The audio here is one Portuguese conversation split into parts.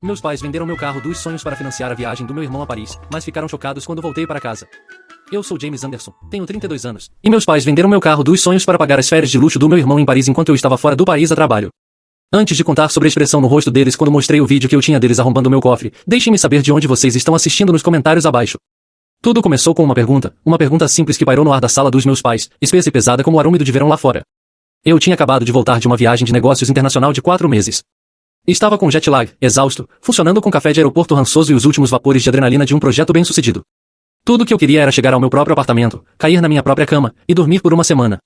Meus pais venderam meu carro dos sonhos para financiar a viagem do meu irmão a Paris, mas ficaram chocados quando voltei para casa. Eu sou James Anderson, tenho 32 anos, e meus pais venderam meu carro dos sonhos para pagar as férias de luxo do meu irmão em Paris enquanto eu estava fora do país a trabalho. Antes de contar sobre a expressão no rosto deles quando mostrei o vídeo que eu tinha deles arrombando meu cofre, deixem-me saber de onde vocês estão assistindo nos comentários abaixo. Tudo começou com uma pergunta simples que pairou no ar da sala dos meus pais, espessa e pesada como o ar úmido de verão lá fora. Eu tinha acabado de voltar de uma viagem de negócios internacional de 4 meses. Estava com jet lag, exausto, funcionando com café de aeroporto rançoso e os últimos vapores de adrenalina de um projeto bem-sucedido. Tudo que eu queria era chegar ao meu próprio apartamento, cair na minha própria cama e dormir por uma semana.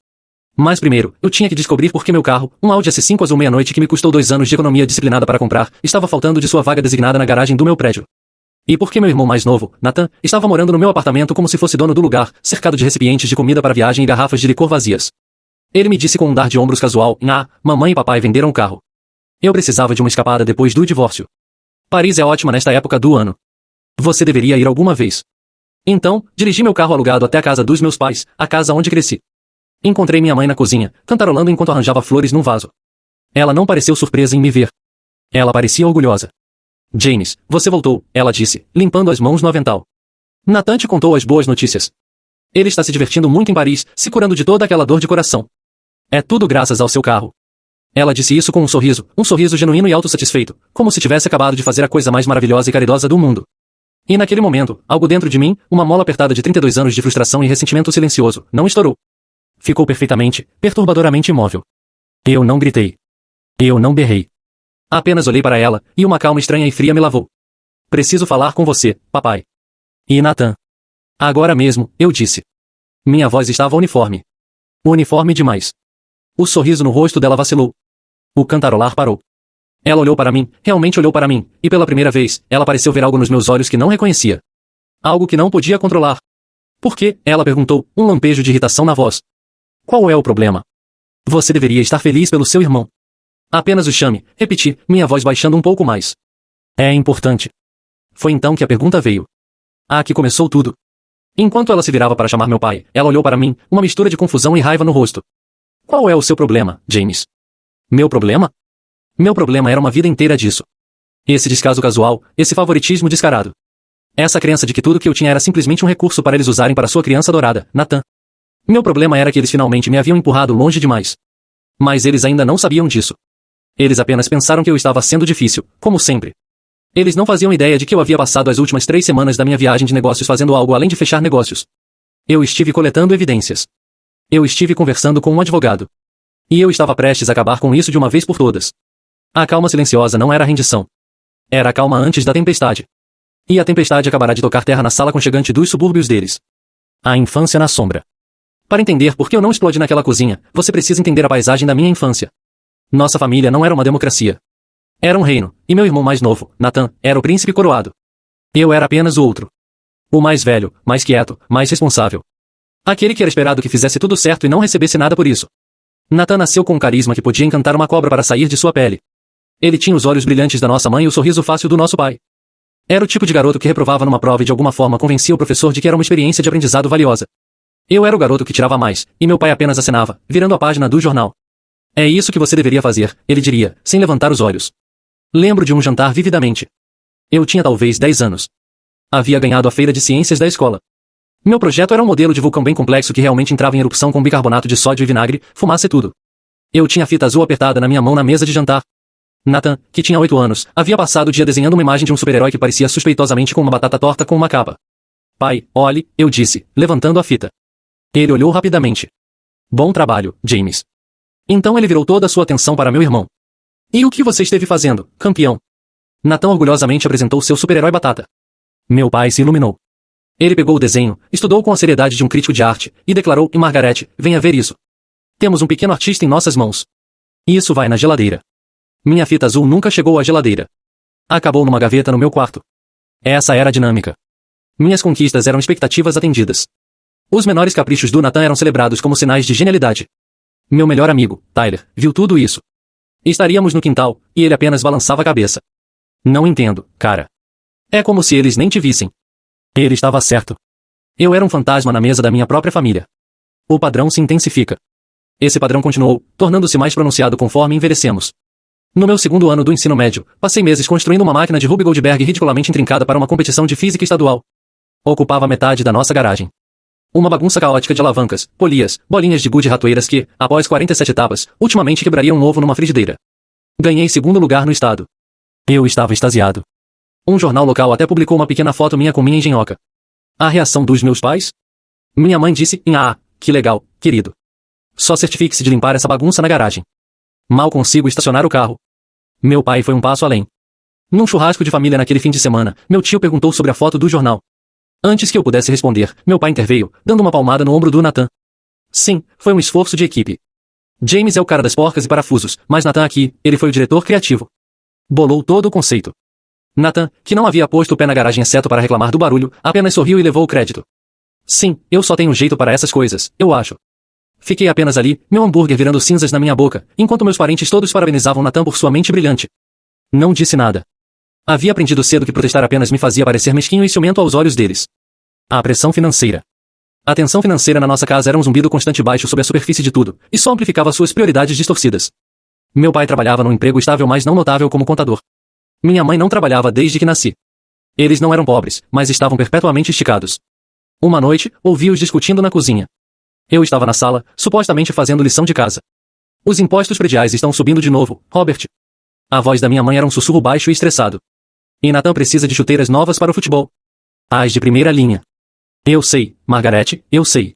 Mas primeiro, eu tinha que descobrir por que meu carro, um Audi S5 azul meia-noite que me custou 2 anos de economia disciplinada para comprar, estava faltando de sua vaga designada na garagem do meu prédio. E por que meu irmão mais novo, Nathan, estava morando no meu apartamento como se fosse dono do lugar, cercado de recipientes de comida para viagem e garrafas de licor vazias. Ele me disse com um dar de ombros casual, mamãe e papai venderam o carro. Eu precisava de uma escapada depois do divórcio. Paris é ótima nesta época do ano. Você deveria ir alguma vez. Então, dirigi meu carro alugado até a casa dos meus pais, a casa onde cresci. Encontrei minha mãe na cozinha, cantarolando enquanto arranjava flores num vaso. Ela não pareceu surpresa em me ver. Ela parecia orgulhosa. James, você voltou, ela disse, limpando as mãos no avental. Nathan te contou as boas notícias. Ele está se divertindo muito em Paris, se curando de toda aquela dor de coração. É tudo graças ao seu carro. Ela disse isso com um sorriso genuíno e autossatisfeito, como se tivesse acabado de fazer a coisa mais maravilhosa e caridosa do mundo. E naquele momento, algo dentro de mim, uma mola apertada de 32 anos de frustração e ressentimento silencioso, não estourou. Ficou perfeitamente, perturbadoramente imóvel. Eu não gritei. Eu não berrei. Apenas olhei para ela, e uma calma estranha e fria me lavou. Preciso falar com você, papai. E Nathan. Agora mesmo, eu disse. Minha voz estava uniforme. Uniforme demais. O sorriso no rosto dela vacilou. O cantarolar parou. Ela olhou para mim, realmente olhou para mim, e pela primeira vez, ela pareceu ver algo nos meus olhos que não reconhecia. Algo que não podia controlar. Por quê? Ela perguntou, um lampejo de irritação na voz. Qual é o problema? Você deveria estar feliz pelo seu irmão. Apenas o chame, repeti, minha voz baixando um pouco mais. É importante. Foi então que a pergunta veio. Aqui começou tudo. Enquanto ela se virava para chamar meu pai, ela olhou para mim, uma mistura de confusão e raiva no rosto. Qual é o seu problema, James? Meu problema? Meu problema era uma vida inteira disso. Esse descaso casual, esse favoritismo descarado. Essa crença de que tudo que eu tinha era simplesmente um recurso para eles usarem para sua criança adorada, Nathan. Meu problema era que eles finalmente me haviam empurrado longe demais. Mas eles ainda não sabiam disso. Eles apenas pensaram que eu estava sendo difícil, como sempre. Eles não faziam ideia de que eu havia passado as últimas 3 semanas da minha viagem de negócios fazendo algo além de fechar negócios. Eu estive coletando evidências. Eu estive conversando com um advogado. E eu estava prestes a acabar com isso de uma vez por todas. A calma silenciosa não era a rendição. Era a calma antes da tempestade. E a tempestade acabará de tocar terra na sala aconchegante dos subúrbios deles. A infância na sombra. Para entender por que eu não explodi naquela cozinha, você precisa entender a paisagem da minha infância. Nossa família não era uma democracia. Era um reino, e meu irmão mais novo, Nathan, era o príncipe coroado. Eu era apenas o outro. O mais velho, mais quieto, mais responsável. Aquele que era esperado que fizesse tudo certo e não recebesse nada por isso. Nathan nasceu com um carisma que podia encantar uma cobra para sair de sua pele. Ele tinha os olhos brilhantes da nossa mãe e o sorriso fácil do nosso pai. Era o tipo de garoto que reprovava numa prova e de alguma forma convencia o professor de que era uma experiência de aprendizado valiosa. Eu era o garoto que tirava mais, e meu pai apenas acenava, virando a página do jornal. É isso que você deveria fazer, ele diria, sem levantar os olhos. Lembro de um jantar vividamente. Eu tinha talvez 10 anos. Havia ganhado a feira de ciências da escola. Meu projeto era um modelo de vulcão bem complexo que realmente entrava em erupção com bicarbonato de sódio e vinagre, fumaça e tudo. Eu tinha a fita azul apertada na minha mão na mesa de jantar. Nathan, que tinha 8 anos, havia passado o dia desenhando uma imagem de um super-herói que parecia suspeitosamente com uma batata torta com uma capa. Pai, olhe, eu disse, levantando a fita. Ele olhou rapidamente. Bom trabalho, James. Então ele virou toda a sua atenção para meu irmão. E o que você esteve fazendo, campeão? Nathan orgulhosamente apresentou seu super-herói batata. Meu pai se iluminou. Ele pegou o desenho, estudou com a seriedade de um crítico de arte, e declarou, e Margaret, venha ver isso. Temos um pequeno artista em nossas mãos. Isso vai na geladeira. Minha fita azul nunca chegou à geladeira. Acabou numa gaveta no meu quarto. Essa era a dinâmica. Minhas conquistas eram expectativas atendidas. Os menores caprichos do Nathan eram celebrados como sinais de genialidade. Meu melhor amigo, Tyler, viu tudo isso. Estaríamos no quintal, e ele apenas balançava a cabeça. Não entendo, cara. É como se eles nem te vissem. Ele estava certo. Eu era um fantasma na mesa da minha própria família. O padrão se intensifica. Esse padrão continuou, tornando-se mais pronunciado conforme envelhecemos. No meu segundo ano do ensino médio, passei meses construindo uma máquina de Rube Goldberg ridiculamente intrincada para uma competição de física estadual. Ocupava metade da nossa garagem. Uma bagunça caótica de alavancas, polias, bolinhas de gude e ratoeiras que, após 47 etapas, ultimamente quebrariam um ovo numa frigideira. Ganhei segundo lugar no estado. Eu estava extasiado. Um jornal local até publicou uma pequena foto minha com minha engenhoca. A reação dos meus pais? Minha mãe disse, que legal, querido. Só certifique-se de limpar essa bagunça na garagem. Mal consigo estacionar o carro. Meu pai foi um passo além. Num churrasco de família naquele fim de semana, meu tio perguntou sobre a foto do jornal. Antes que eu pudesse responder, meu pai interveio, dando uma palmada no ombro do Nathan. Sim, foi um esforço de equipe. James é o cara das porcas e parafusos, mas Nathan aqui, ele foi o diretor criativo. Bolou todo o conceito. Nathan, que não havia posto o pé na garagem exceto para reclamar do barulho, apenas sorriu e levou o crédito. Sim, eu só tenho jeito para essas coisas, eu acho. Fiquei apenas ali, meu hambúrguer virando cinzas na minha boca, enquanto meus parentes todos parabenizavam Nathan por sua mente brilhante. Não disse nada. Havia aprendido cedo que protestar apenas me fazia parecer mesquinho e ciumento aos olhos deles. A pressão financeira. A tensão financeira na nossa casa era um zumbido constante baixo sob a superfície de tudo, e só amplificava suas prioridades distorcidas. Meu pai trabalhava num emprego estável mas não notável como contador. Minha mãe não trabalhava desde que nasci. Eles não eram pobres, mas estavam perpetuamente esticados. Uma noite, ouvi-os discutindo na cozinha. Eu estava na sala, supostamente fazendo lição de casa. Os impostos prediais estão subindo de novo, Robert. A voz da minha mãe era um sussurro baixo e estressado. E Nathan precisa de chuteiras novas para o futebol. As de primeira linha. Eu sei, Margarete, eu sei.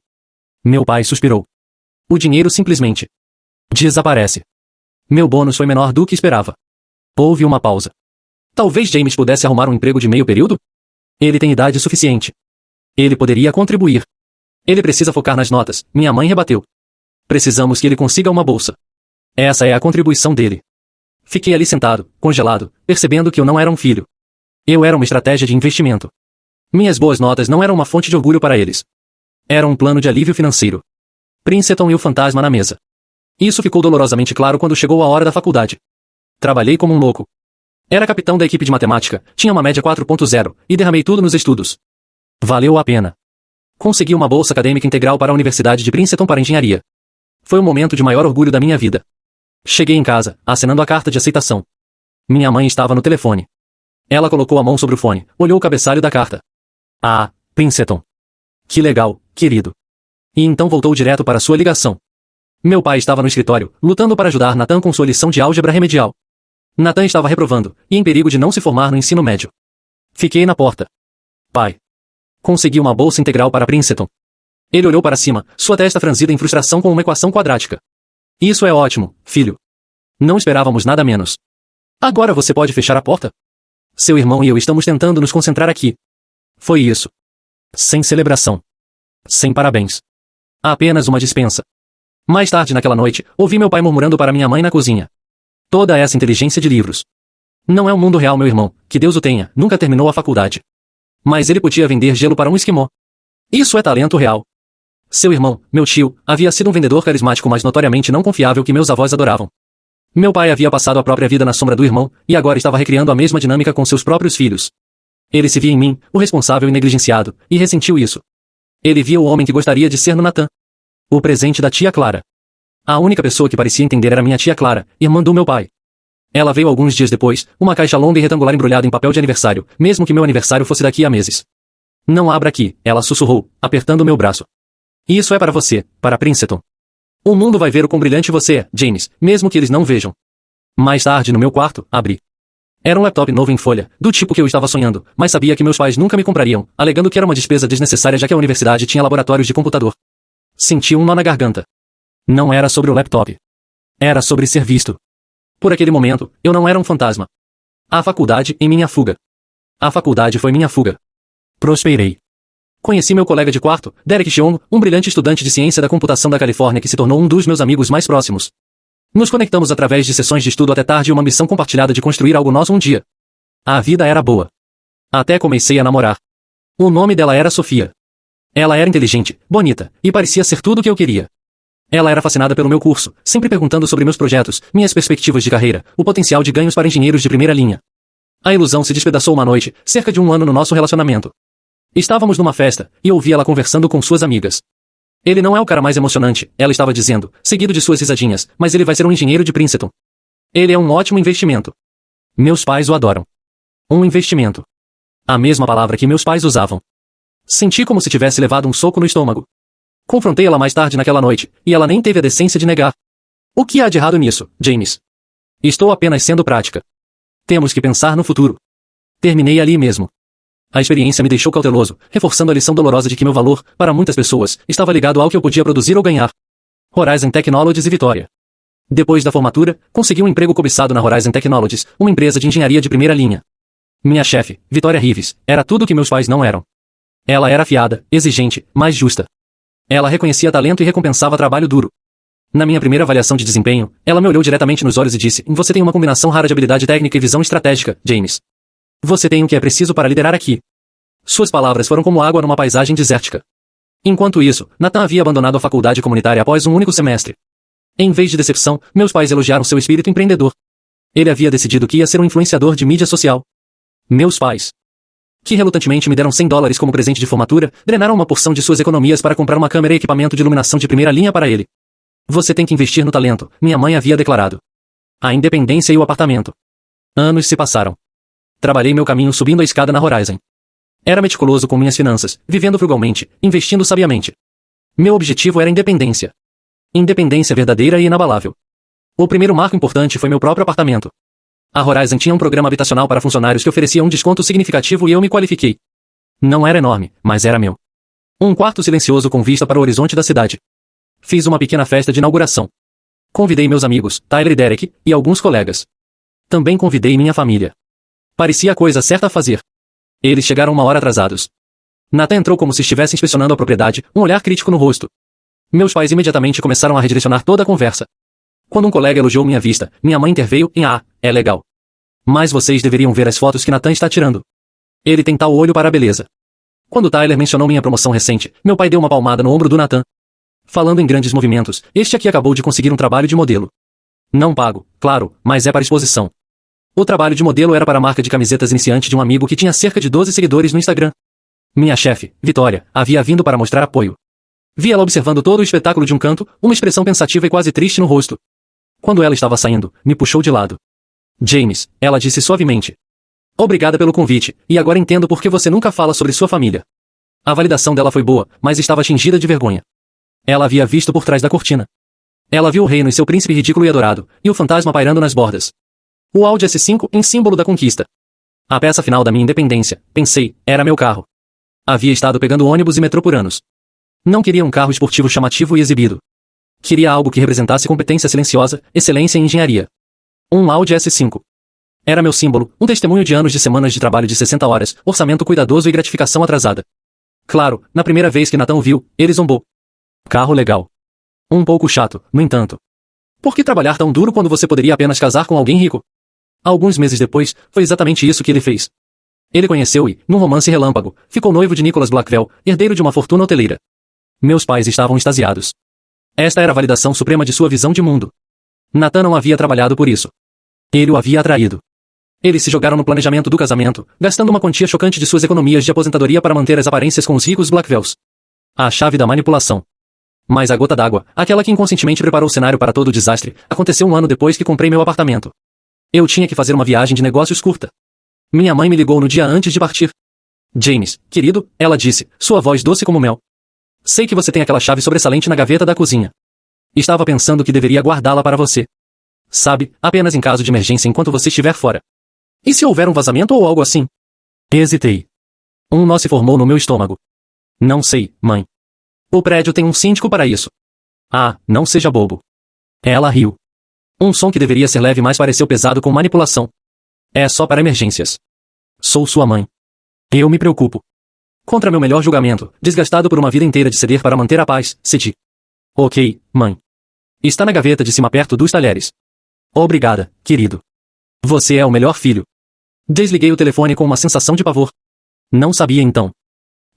Meu pai suspirou. O dinheiro simplesmente desaparece. Meu bônus foi menor do que esperava. Houve uma pausa. Talvez James pudesse arrumar um emprego de meio período? Ele tem idade suficiente. Ele poderia contribuir. Ele precisa focar nas notas, minha mãe rebateu. Precisamos que ele consiga uma bolsa. Essa é a contribuição dele. Fiquei ali sentado, congelado, percebendo que eu não era um filho. Eu era uma estratégia de investimento. Minhas boas notas não eram uma fonte de orgulho para eles. Era um plano de alívio financeiro. Princeton e o fantasma na mesa. Isso ficou dolorosamente claro quando chegou a hora da faculdade. Trabalhei como um louco. Era capitão da equipe de matemática, tinha uma média 4.0, e derramei tudo nos estudos. Valeu a pena. Consegui uma bolsa acadêmica integral para a Universidade de Princeton para engenharia. Foi o momento de maior orgulho da minha vida. Cheguei em casa, assinando a carta de aceitação. Minha mãe estava no telefone. Ela colocou a mão sobre o fone, olhou o cabeçalho da carta. Princeton. Que legal, querido. E então voltou direto para sua ligação. Meu pai estava no escritório, lutando para ajudar Nathan com sua lição de álgebra remedial. Nathan estava reprovando, e em perigo de não se formar no ensino médio. Fiquei na porta. Pai. Consegui uma bolsa integral para Princeton. Ele olhou para cima, sua testa franzida em frustração com uma equação quadrática. Isso é ótimo, filho. Não esperávamos nada menos. Agora você pode fechar a porta? Seu irmão e eu estamos tentando nos concentrar aqui. Foi isso. Sem celebração. Sem parabéns. Apenas uma dispensa. Mais tarde naquela noite, ouvi meu pai murmurando para minha mãe na cozinha. Toda essa inteligência de livros. Não é o mundo real, meu irmão, que Deus o tenha, nunca terminou a faculdade. Mas ele podia vender gelo para um esquimó. Isso é talento real. Seu irmão, meu tio, havia sido um vendedor carismático mas notoriamente não confiável que meus avós adoravam. Meu pai havia passado a própria vida na sombra do irmão, e agora estava recriando a mesma dinâmica com seus próprios filhos. Ele se via em mim, o responsável e negligenciado, e ressentiu isso. Ele via o homem que gostaria de ser no Nathan. O presente da tia Clara. A única pessoa que parecia entender era minha tia Clara, irmã do meu pai. Ela veio alguns dias depois, uma caixa longa e retangular embrulhada em papel de aniversário, mesmo que meu aniversário fosse daqui a meses. Não abra aqui, ela sussurrou, apertando meu braço. Isso é para você, para Princeton. O mundo vai ver o quão brilhante você é, James, mesmo que eles não vejam. Mais tarde no meu quarto, abri. Era um laptop novo em folha, do tipo que eu estava sonhando, mas sabia que meus pais nunca me comprariam, alegando que era uma despesa desnecessária já que a universidade tinha laboratórios de computador. Senti um nó na garganta. Não era sobre o laptop. Era sobre ser visto. Por aquele momento, eu não era um fantasma. A faculdade em minha fuga. A faculdade foi minha fuga. Prosperei. Conheci meu colega de quarto, Derek Cheung, um brilhante estudante de ciência da computação da Califórnia que se tornou um dos meus amigos mais próximos. Nos conectamos através de sessões de estudo até tarde e uma ambição compartilhada de construir algo nosso um dia. A vida era boa. Até comecei a namorar. O nome dela era Sofia. Ela era inteligente, bonita, e parecia ser tudo o que eu queria. Ela era fascinada pelo meu curso, sempre perguntando sobre meus projetos, minhas perspectivas de carreira, o potencial de ganhos para engenheiros de primeira linha. A ilusão se despedaçou uma noite, cerca de um ano no nosso relacionamento. Estávamos numa festa, e ouvi ela conversando com suas amigas. Ele não é o cara mais emocionante, ela estava dizendo, seguido de suas risadinhas, mas ele vai ser um engenheiro de Princeton. Ele é um ótimo investimento. Meus pais o adoram. Um investimento. A mesma palavra que meus pais usavam. Senti como se tivesse levado um soco no estômago. Confrontei ela mais tarde naquela noite, e ela nem teve a decência de negar. O que há de errado nisso, James? Estou apenas sendo prática. Temos que pensar no futuro. Terminei ali mesmo. A experiência me deixou cauteloso, reforçando a lição dolorosa de que meu valor, para muitas pessoas, estava ligado ao que eu podia produzir ou ganhar. Horizon Technologies e Vitória. Depois da formatura, consegui um emprego cobiçado na Horizon Technologies, uma empresa de engenharia de primeira linha. Minha chefe, Vitória Rives, era tudo o que meus pais não eram. Ela era afiada, exigente, mas justa. Ela reconhecia talento e recompensava trabalho duro. Na minha primeira avaliação de desempenho, ela me olhou diretamente nos olhos e disse: "Você tem uma combinação rara de habilidade técnica e visão estratégica, James. Você tem o que é preciso para liderar aqui." Suas palavras foram como água numa paisagem desértica. Enquanto isso, Nathan havia abandonado a faculdade comunitária após um único semestre. Em vez de decepção, meus pais elogiaram seu espírito empreendedor. Ele havia decidido que ia ser um influenciador de mídia social. Meus pais, que relutantemente me deram $100 como presente de formatura, drenaram uma porção de suas economias para comprar uma câmera e equipamento de iluminação de primeira linha para ele. "Você tem que investir no talento", minha mãe havia declarado. A independência e o apartamento. Anos se passaram. Trabalhei meu caminho subindo a escada na Horizon. Era meticuloso com minhas finanças, vivendo frugalmente, investindo sabiamente. Meu objetivo era independência. Independência verdadeira e inabalável. O primeiro marco importante foi meu próprio apartamento. A Horizon tinha um programa habitacional para funcionários que oferecia um desconto significativo e eu me qualifiquei. Não era enorme, mas era meu. Um quarto silencioso com vista para o horizonte da cidade. Fiz uma pequena festa de inauguração. Convidei meus amigos, Tyler e Derek, e alguns colegas. Também convidei minha família. Parecia a coisa certa a fazer. Eles chegaram uma hora atrasados. Nathan entrou como se estivesse inspecionando a propriedade, um olhar crítico no rosto. Meus pais imediatamente começaram a redirecionar toda a conversa. Quando um colega elogiou minha vista, minha mãe interveio em: "Ah, é legal. Mas vocês deveriam ver as fotos que Nathan está tirando. Ele tem tal olho para a beleza." Quando Tyler mencionou minha promoção recente, meu pai deu uma palmada no ombro do Nathan. "Falando em grandes movimentos, este aqui acabou de conseguir um trabalho de modelo. Não pago, claro, mas é para exposição." O trabalho de modelo era para a marca de camisetas iniciante de um amigo que tinha cerca de 12 seguidores no Instagram. Minha chefe, Vitória, havia vindo para mostrar apoio. Vi ela observando todo o espetáculo de um canto, uma expressão pensativa e quase triste no rosto. Quando ela estava saindo, me puxou de lado. "James", ela disse suavemente. "Obrigada pelo convite, e agora entendo por que você nunca fala sobre sua família." A validação dela foi boa, mas estava tingida de vergonha. Ela havia visto por trás da cortina. Ela viu o reino e seu príncipe ridículo e adorado, e o fantasma pairando nas bordas. O Audi S5 em símbolo da conquista. A peça final da minha independência, pensei, era meu carro. Havia estado pegando ônibus e metrô por anos. Não queria um carro esportivo chamativo e exibido. Queria algo que representasse competência silenciosa, excelência em engenharia. Um Audi S5. Era meu símbolo, um testemunho de anos de semanas de trabalho de 60 horas, orçamento cuidadoso e gratificação atrasada. Claro, na primeira vez que Nathan o viu, ele zombou. Carro legal. Um pouco chato, no entanto. Por que trabalhar tão duro quando você poderia apenas casar com alguém rico? Alguns meses depois, foi exatamente isso que ele fez. Ele conheceu e, num romance relâmpago, ficou noivo de Nicholas Blackwell, herdeiro de uma fortuna hoteleira. Meus pais estavam extasiados. Esta era a validação suprema de sua visão de mundo. Nathan não havia trabalhado por isso. Ele o havia atraído. Eles se jogaram no planejamento do casamento, gastando uma quantia chocante de suas economias de aposentadoria para manter as aparências com os ricos Blackwells. A chave da manipulação. Mas a gota d'água, aquela que inconscientemente preparou o cenário para todo o desastre, aconteceu um ano depois que comprei meu apartamento. Eu tinha que fazer uma viagem de negócios curta. Minha mãe me ligou no dia antes de partir. "James, querido", ela disse, sua voz doce como mel. "Sei que você tem aquela chave sobressalente na gaveta da cozinha. Estava pensando que deveria guardá-la para você. Sabe, apenas em caso de emergência enquanto você estiver fora. E se houver um vazamento ou algo assim?" Hesitei. Um nó se formou no meu estômago. "Não sei, mãe. O prédio tem um síndico para isso." "Ah, não seja bobo." Ela riu. Um som que deveria ser leve mas pareceu pesado com manipulação. "É só para emergências. Sou sua mãe. Eu me preocupo." Contra meu melhor julgamento, desgastado por uma vida inteira de ceder para manter a paz, cedi. "Ok, mãe. Está na gaveta de cima perto dos talheres." "Obrigada, querido. Você é o melhor filho." Desliguei o telefone com uma sensação de pavor. Não sabia então.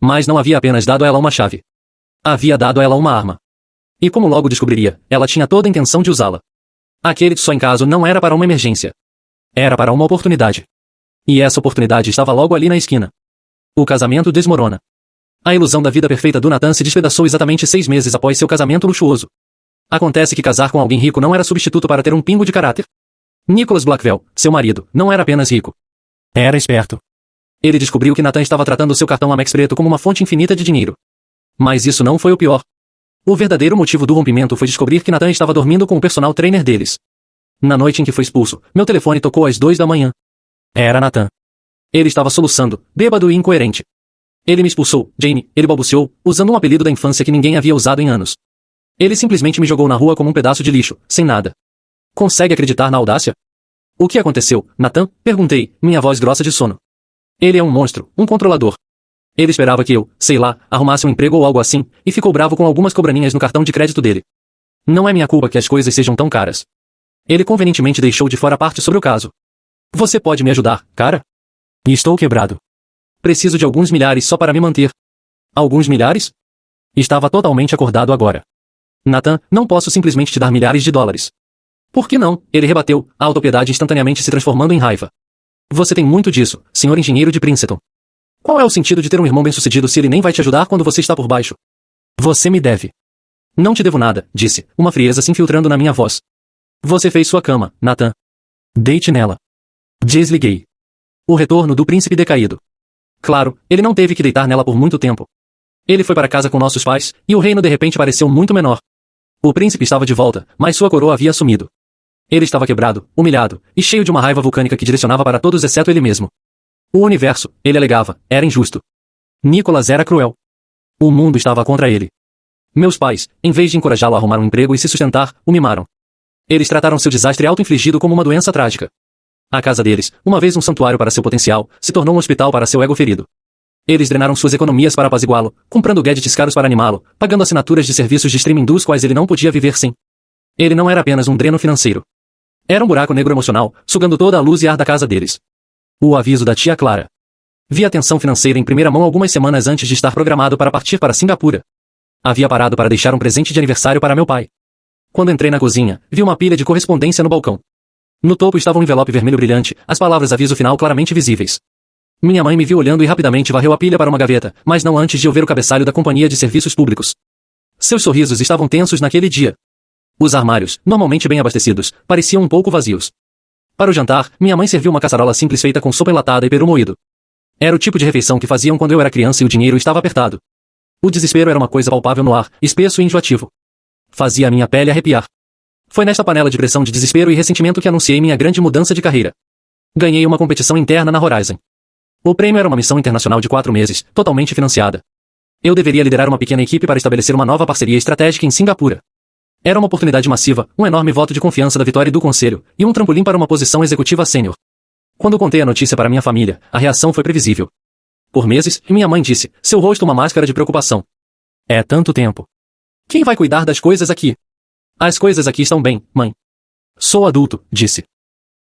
Mas não havia apenas dado a ela uma chave. Havia dado a ela uma arma. E como logo descobriria, ela tinha toda a intenção de usá-la. Aquele só em caso não era para uma emergência. Era para uma oportunidade. E essa oportunidade estava logo ali na esquina. O casamento desmorona. A ilusão da vida perfeita do Nathan se despedaçou exatamente 6 meses após seu casamento luxuoso. Acontece que casar com alguém rico não era substituto para ter um pingo de caráter. Nicholas Blackwell, seu marido, não era apenas rico. Era esperto. Ele descobriu que Nathan estava tratando seu cartão Amex preto como uma fonte infinita de dinheiro. Mas isso não foi o pior. O verdadeiro motivo do rompimento foi descobrir que Nathan estava dormindo com o personal trainer deles. Na noite em que foi expulso, meu telefone tocou às 2 da manhã. Era Nathan. Ele estava soluçando, bêbado e incoerente. Ele me expulsou, Jamie, ele balbuciou, usando um apelido da infância que ninguém havia usado em anos. Ele simplesmente me jogou na rua como um pedaço de lixo, sem nada. Consegue acreditar na audácia? O que aconteceu, Nathan? Perguntei, minha voz grossa de sono. Ele é um monstro, um controlador. Ele esperava que eu, sei lá, arrumasse um emprego ou algo assim, e ficou bravo com algumas cobraninhas no cartão de crédito dele. Não é minha culpa que as coisas sejam tão caras. Ele convenientemente deixou de fora a parte sobre o caso. Você pode me ajudar, cara? Estou quebrado. Preciso de alguns milhares só para me manter. Alguns milhares? Estava totalmente acordado agora. Nathan, não posso simplesmente te dar milhares de dólares. Por que não? Ele rebateu, a autopiedade instantaneamente se transformando em raiva. Você tem muito disso, senhor engenheiro de Princeton. Qual é o sentido de ter um irmão bem-sucedido se ele nem vai te ajudar quando você está por baixo? Você me deve. Não te devo nada, disse, uma frieza se infiltrando na minha voz. Você fez sua cama, Nathan. Deite nela. Desliguei. O retorno do príncipe decaído. Claro, ele não teve que deitar nela por muito tempo. Ele foi para casa com nossos pais, e o reino de repente pareceu muito menor. O príncipe estava de volta, mas sua coroa havia sumido. Ele estava quebrado, humilhado, e cheio de uma raiva vulcânica que direcionava para todos exceto ele mesmo. O universo, ele alegava, era injusto. Nicholas era cruel. O mundo estava contra ele. Meus pais, em vez de encorajá-lo a arrumar um emprego e se sustentar, o mimaram. Eles trataram seu desastre auto-infligido como uma doença trágica. A casa deles, uma vez um santuário para seu potencial, se tornou um hospital para seu ego ferido. Eles drenaram suas economias para apaziguá-lo, comprando gadgets caros para animá-lo, pagando assinaturas de serviços de streaming dos quais ele não podia viver sem. Ele não era apenas um dreno financeiro. Era um buraco negro emocional, sugando toda a luz e ar da casa deles. O aviso da tia Clara. Vi a tensão financeira em primeira mão algumas semanas antes de estar programado para partir para Singapura. Havia parado para deixar um presente de aniversário para meu pai. Quando entrei na cozinha, vi uma pilha de correspondência no balcão. No topo estava um envelope vermelho brilhante, as palavras aviso final claramente visíveis. Minha mãe me viu olhando e rapidamente varreu a pilha para uma gaveta, mas não antes de eu ver o cabeçalho da Companhia de Serviços Públicos. Seus sorrisos estavam tensos naquele dia. Os armários, normalmente bem abastecidos, pareciam um pouco vazios. Para o jantar, minha mãe serviu uma caçarola simples feita com sopa enlatada e peru moído. Era o tipo de refeição que faziam quando eu era criança e o dinheiro estava apertado. O desespero era uma coisa palpável no ar, espesso e enjoativo. Fazia a minha pele arrepiar. Foi nesta panela de pressão de desespero e ressentimento que anunciei minha grande mudança de carreira. Ganhei uma competição interna na Horizon. O prêmio era uma missão internacional de 4 meses, totalmente financiada. Eu deveria liderar uma pequena equipe para estabelecer uma nova parceria estratégica em Singapura. Era uma oportunidade massiva, um enorme voto de confiança da vitória e do conselho, e um trampolim para uma posição executiva sênior. Quando contei a notícia para minha família, a reação foi previsível. Por meses, minha mãe disse, seu rosto uma máscara de preocupação. É tanto tempo. Quem vai cuidar das coisas aqui? As coisas aqui estão bem, mãe. Sou adulto, disse.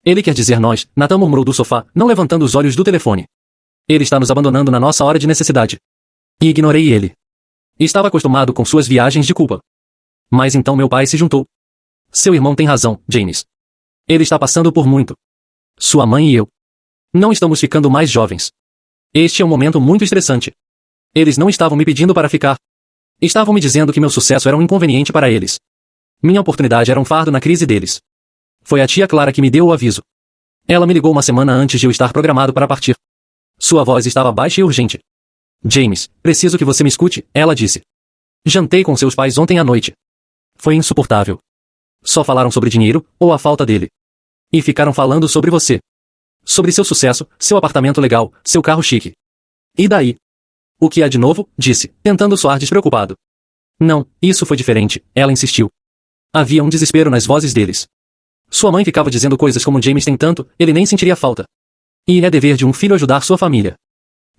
Ele quer dizer nós, Nathan murmurou do sofá, não levantando os olhos do telefone. Ele está nos abandonando na nossa hora de necessidade. E ignorei ele. Estava acostumado com suas viagens de culpa. Mas então meu pai se juntou. Seu irmão tem razão, James. Ele está passando por muito. Sua mãe e eu. Não estamos ficando mais jovens. Este é um momento muito estressante. Eles não estavam me pedindo para ficar. Estavam me dizendo que meu sucesso era um inconveniente para eles. Minha oportunidade era um fardo na crise deles. Foi a tia Clara que me deu o aviso. Ela me ligou uma semana antes de eu estar programado para partir. Sua voz estava baixa e urgente. James, preciso que você me escute, ela disse. Jantei com seus pais ontem à noite. Foi insuportável. Só falaram sobre dinheiro, ou a falta dele. E ficaram falando sobre você. Sobre seu sucesso, seu apartamento legal, seu carro chique. E daí? O que há de novo? Disse, tentando soar despreocupado. Não, isso foi diferente, ela insistiu. Havia um desespero nas vozes deles. Sua mãe ficava dizendo coisas como James tem tanto, ele nem sentiria falta. E é dever de um filho ajudar sua família.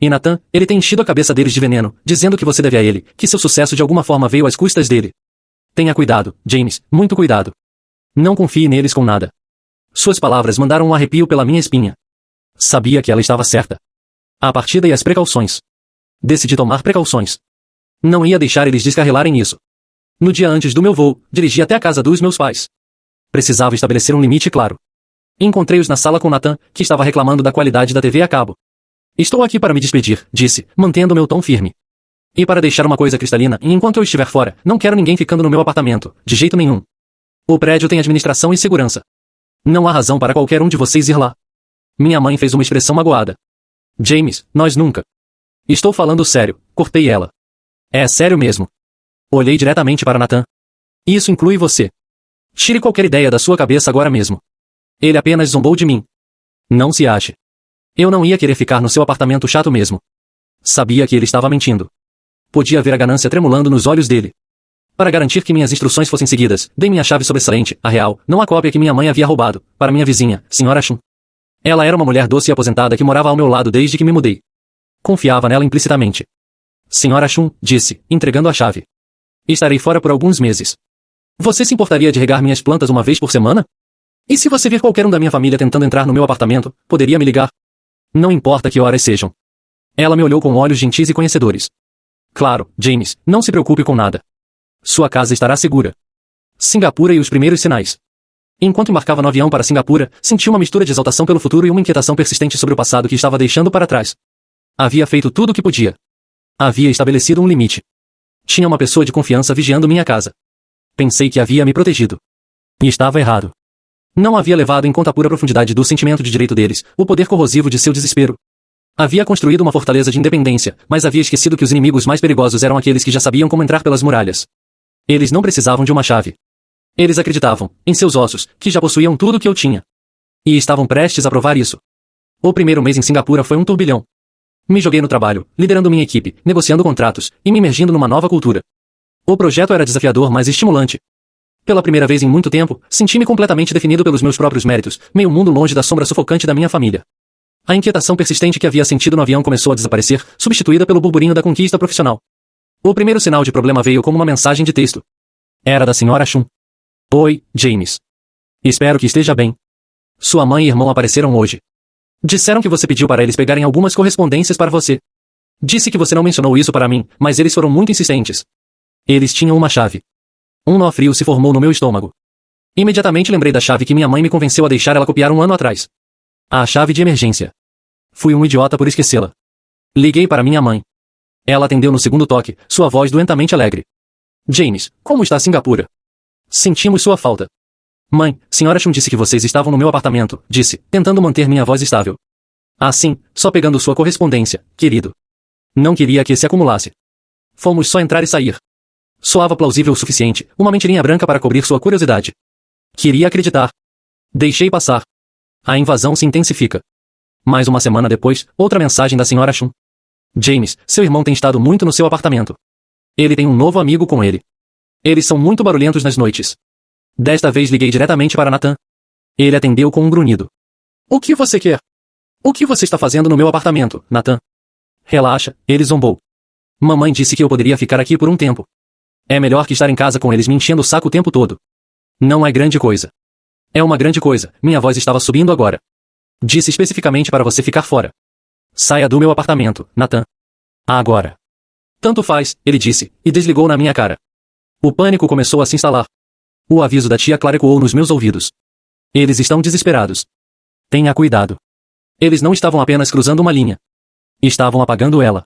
E Nathan, ele tem enchido a cabeça deles de veneno, dizendo que você deve a ele, que seu sucesso de alguma forma veio às custas dele. Tenha cuidado, James, muito cuidado. Não confie neles com nada. Suas palavras mandaram um arrepio pela minha espinha. Sabia que ela estava certa. A partida e as precauções. Decidi tomar precauções. Não ia deixar eles descarrilarem isso. No dia antes do meu voo, dirigi até a casa dos meus pais. Precisava estabelecer um limite claro. Encontrei-os na sala com Nathan, que estava reclamando da qualidade da TV a cabo. Estou aqui para me despedir, disse, mantendo meu tom firme. E para deixar uma coisa cristalina, enquanto eu estiver fora, não quero ninguém ficando no meu apartamento, de jeito nenhum. O prédio tem administração e segurança. Não há razão para qualquer um de vocês ir lá. Minha mãe fez uma expressão magoada. James, nós nunca. Estou falando sério, cortei ela. É sério mesmo. Olhei diretamente para Nathan. Isso inclui você. Tire qualquer ideia da sua cabeça agora mesmo. Ele apenas zombou de mim. Não se ache. Eu não ia querer ficar no seu apartamento chato mesmo. Sabia que ele estava mentindo. Podia ver a ganância tremulando nos olhos dele. Para garantir que minhas instruções fossem seguidas, dei minha chave sobressalente, a real, não a cópia que minha mãe havia roubado, para minha vizinha, Sra. Chun. Ela era uma mulher doce e aposentada que morava ao meu lado desde que me mudei. Confiava nela implicitamente. Sra. Chun, disse, entregando a chave. Estarei fora por alguns meses. Você se importaria de regar minhas plantas uma vez por semana? E se você vir qualquer um da minha família tentando entrar no meu apartamento, poderia me ligar? Não importa que horas sejam. Ela me olhou com olhos gentis e conhecedores. Claro, James, não se preocupe com nada. Sua casa estará segura. Singapura e os primeiros sinais. Enquanto embarcava no avião para Singapura, senti uma mistura de exaltação pelo futuro e uma inquietação persistente sobre o passado que estava deixando para trás. Havia feito tudo o que podia. Havia estabelecido um limite. Tinha uma pessoa de confiança vigiando minha casa. Pensei que havia me protegido. E estava errado. Não havia levado em conta a pura profundidade do sentimento de direito deles, o poder corrosivo de seu desespero. Havia construído uma fortaleza de independência, mas havia esquecido que os inimigos mais perigosos eram aqueles que já sabiam como entrar pelas muralhas. Eles não precisavam de uma chave. Eles acreditavam, em seus ossos, que já possuíam tudo o que eu tinha. E estavam prestes a provar isso. O primeiro mês em Singapura foi um turbilhão. Me joguei no trabalho, liderando minha equipe, negociando contratos, e me imergindo numa nova cultura. O projeto era desafiador, mas estimulante. Pela primeira vez em muito tempo, senti-me completamente definido pelos meus próprios méritos, meio mundo longe da sombra sufocante da minha família. A inquietação persistente que havia sentido no avião começou a desaparecer, substituída pelo burburinho da conquista profissional. O primeiro sinal de problema veio como uma mensagem de texto. Era da Sra. Chun. Oi, James. Espero que esteja bem. Sua mãe e irmão apareceram hoje. Disseram que você pediu para eles pegarem algumas correspondências para você. Disse que você não mencionou isso para mim, mas eles foram muito insistentes. Eles tinham uma chave. Um nó frio se formou no meu estômago. Imediatamente lembrei da chave que minha mãe me convenceu a deixar ela copiar um ano atrás. A chave de emergência. Fui um idiota por esquecê-la. Liguei para minha mãe. Ela atendeu no segundo toque, sua voz doentamente alegre. James, como está Singapura? Sentimos sua falta. Mãe, Sra. Chun disse que vocês estavam no meu apartamento, disse, tentando manter minha voz estável. Ah, sim, só pegando sua correspondência, querido. Não queria que se acumulasse. Fomos só entrar e sair. Soava plausível o suficiente, uma mentirinha branca para cobrir sua curiosidade. Queria acreditar. Deixei passar. A invasão se intensifica. Mais uma semana depois, outra mensagem da Sra. Chun. James, seu irmão tem estado muito no seu apartamento. Ele tem um novo amigo com ele. Eles são muito barulhentos nas noites. Desta vez liguei diretamente para Nathan. Ele atendeu com um grunhido. O que você quer? O que você está fazendo no meu apartamento, Nathan? Relaxa, ele zombou. Mamãe disse que eu poderia ficar aqui por um tempo. É melhor que estar em casa com eles me enchendo o saco o tempo todo. Não é grande coisa. É uma grande coisa, minha voz estava subindo agora. Disse especificamente para você ficar fora. Saia do meu apartamento, Nathan. Agora. Tanto faz, ele disse, e desligou na minha cara. O pânico começou a se instalar. O aviso da tia Clara ecoou nos meus ouvidos. Eles estão desesperados. Tenha cuidado. Eles não estavam apenas cruzando uma linha. Estavam apagando ela.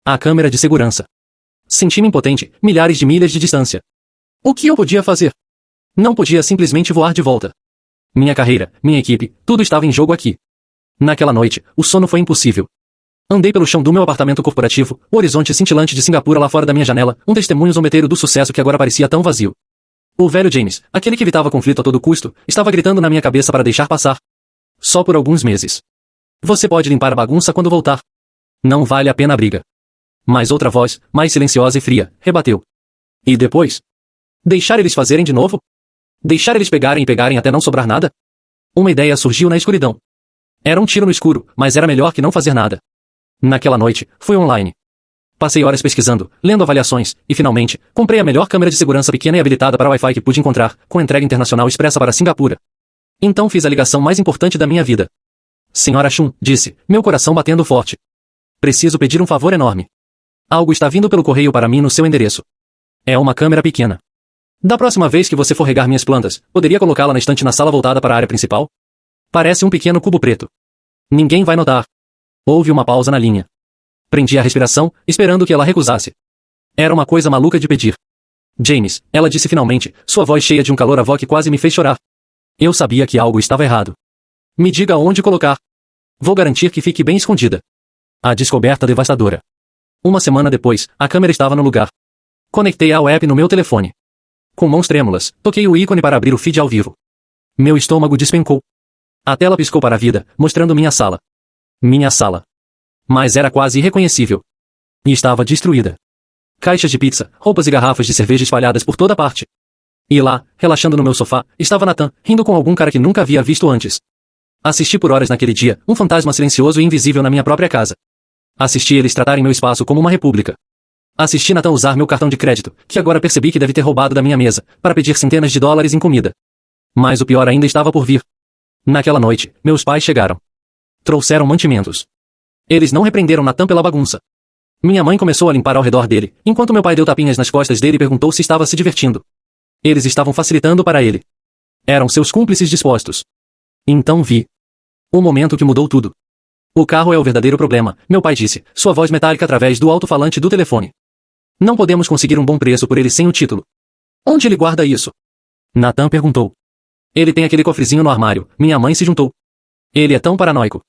A câmera de segurança. Senti-me impotente, milhares de milhas de distância. O que eu podia fazer? Não podia simplesmente voar de volta. Minha carreira, minha equipe, tudo estava em jogo aqui. Naquela noite, o sono foi impossível. Andei pelo chão do meu apartamento corporativo, o horizonte cintilante de Singapura lá fora da minha janela, um testemunho zombeteiro do sucesso que agora parecia tão vazio. O velho James, aquele que evitava conflito a todo custo, estava gritando na minha cabeça para deixar passar. Só por alguns meses. Você pode limpar a bagunça quando voltar. Não vale a pena a briga. Mas outra voz, mais silenciosa e fria, rebateu. E depois? Deixar eles fazerem de novo? Deixar eles pegarem e pegarem até não sobrar nada? Uma ideia surgiu na escuridão. Era um tiro no escuro, mas era melhor que não fazer nada. Naquela noite, fui online. Passei horas pesquisando, lendo avaliações, e finalmente, comprei a melhor câmera de segurança pequena e habilitada para Wi-Fi que pude encontrar, com entrega internacional expressa para Singapura. Então fiz a ligação mais importante da minha vida. Sra. Chun, disse, meu coração batendo forte. Preciso pedir um favor enorme. Algo está vindo pelo correio para mim no seu endereço. É uma câmera pequena. Da próxima vez que você for regar minhas plantas, poderia colocá-la na estante na sala voltada para a área principal? Parece um pequeno cubo preto. Ninguém vai notar. Houve uma pausa na linha. Prendi a respiração, esperando que ela recusasse. Era uma coisa maluca de pedir. James, ela disse finalmente, sua voz cheia de um calor avó que quase me fez chorar. Eu sabia que algo estava errado. Me diga onde colocar. Vou garantir que fique bem escondida. A descoberta devastadora. Uma semana depois, a câmera estava no lugar. Conectei ao app no meu telefone. Com mãos trêmulas, toquei o ícone para abrir o feed ao vivo. Meu estômago despencou. A tela piscou para a vida, mostrando minha sala. Minha sala. Mas era quase irreconhecível. E estava destruída. Caixas de pizza, roupas e garrafas de cerveja espalhadas por toda parte. E lá, relaxando no meu sofá, estava Nathan, rindo com algum cara que nunca havia visto antes. Assisti por horas naquele dia, um fantasma silencioso e invisível na minha própria casa. Assisti eles tratarem meu espaço como uma república. Assisti Nathan usar meu cartão de crédito, que agora percebi que deve ter roubado da minha mesa, para pedir centenas de dólares em comida. Mas o pior ainda estava por vir. Naquela noite, meus pais chegaram. Trouxeram mantimentos. Eles não repreenderam Nathan pela bagunça. Minha mãe começou a limpar ao redor dele, enquanto meu pai deu tapinhas nas costas dele e perguntou se estava se divertindo. Eles estavam facilitando para ele. Eram seus cúmplices dispostos. Então vi. O momento que mudou tudo. O carro é o verdadeiro problema, meu pai disse, sua voz metálica através do alto-falante do telefone. Não podemos conseguir um bom preço por ele sem o título. Onde ele guarda isso? Nathan perguntou. Ele tem aquele cofrezinho no armário, minha mãe se juntou. Ele é tão paranoico.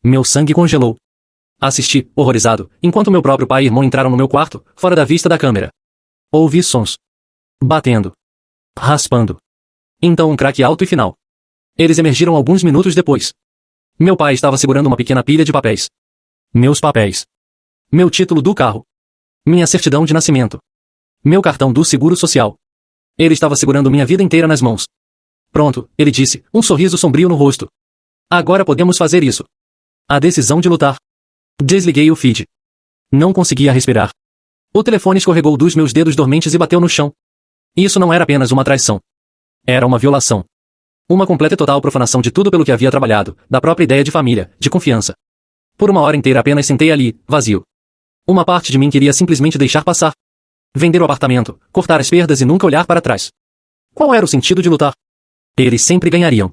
Meu sangue congelou. Assisti, horrorizado, enquanto meu próprio pai e irmão entraram no meu quarto, fora da vista da câmera. Ouvi sons. Batendo. Raspando. Então um craque alto e final. Eles emergiram alguns minutos depois. Meu pai estava segurando uma pequena pilha de papéis. Meus papéis. Meu título do carro. Minha certidão de nascimento. Meu cartão do seguro social. Ele estava segurando minha vida inteira nas mãos. Pronto, ele disse, um sorriso sombrio no rosto. Agora podemos fazer isso. A decisão de lutar. Desliguei o feed. Não conseguia respirar. O telefone escorregou dos meus dedos dormentes e bateu no chão. Isso não era apenas uma traição. Era uma violação. Uma completa e total profanação de tudo pelo que havia trabalhado, da própria ideia de família, de confiança. Por uma hora inteira apenas sentei ali, vazio. Uma parte de mim queria simplesmente deixar passar. Vender o apartamento, cortar as perdas e nunca olhar para trás. Qual era o sentido de lutar? Eles sempre ganhariam.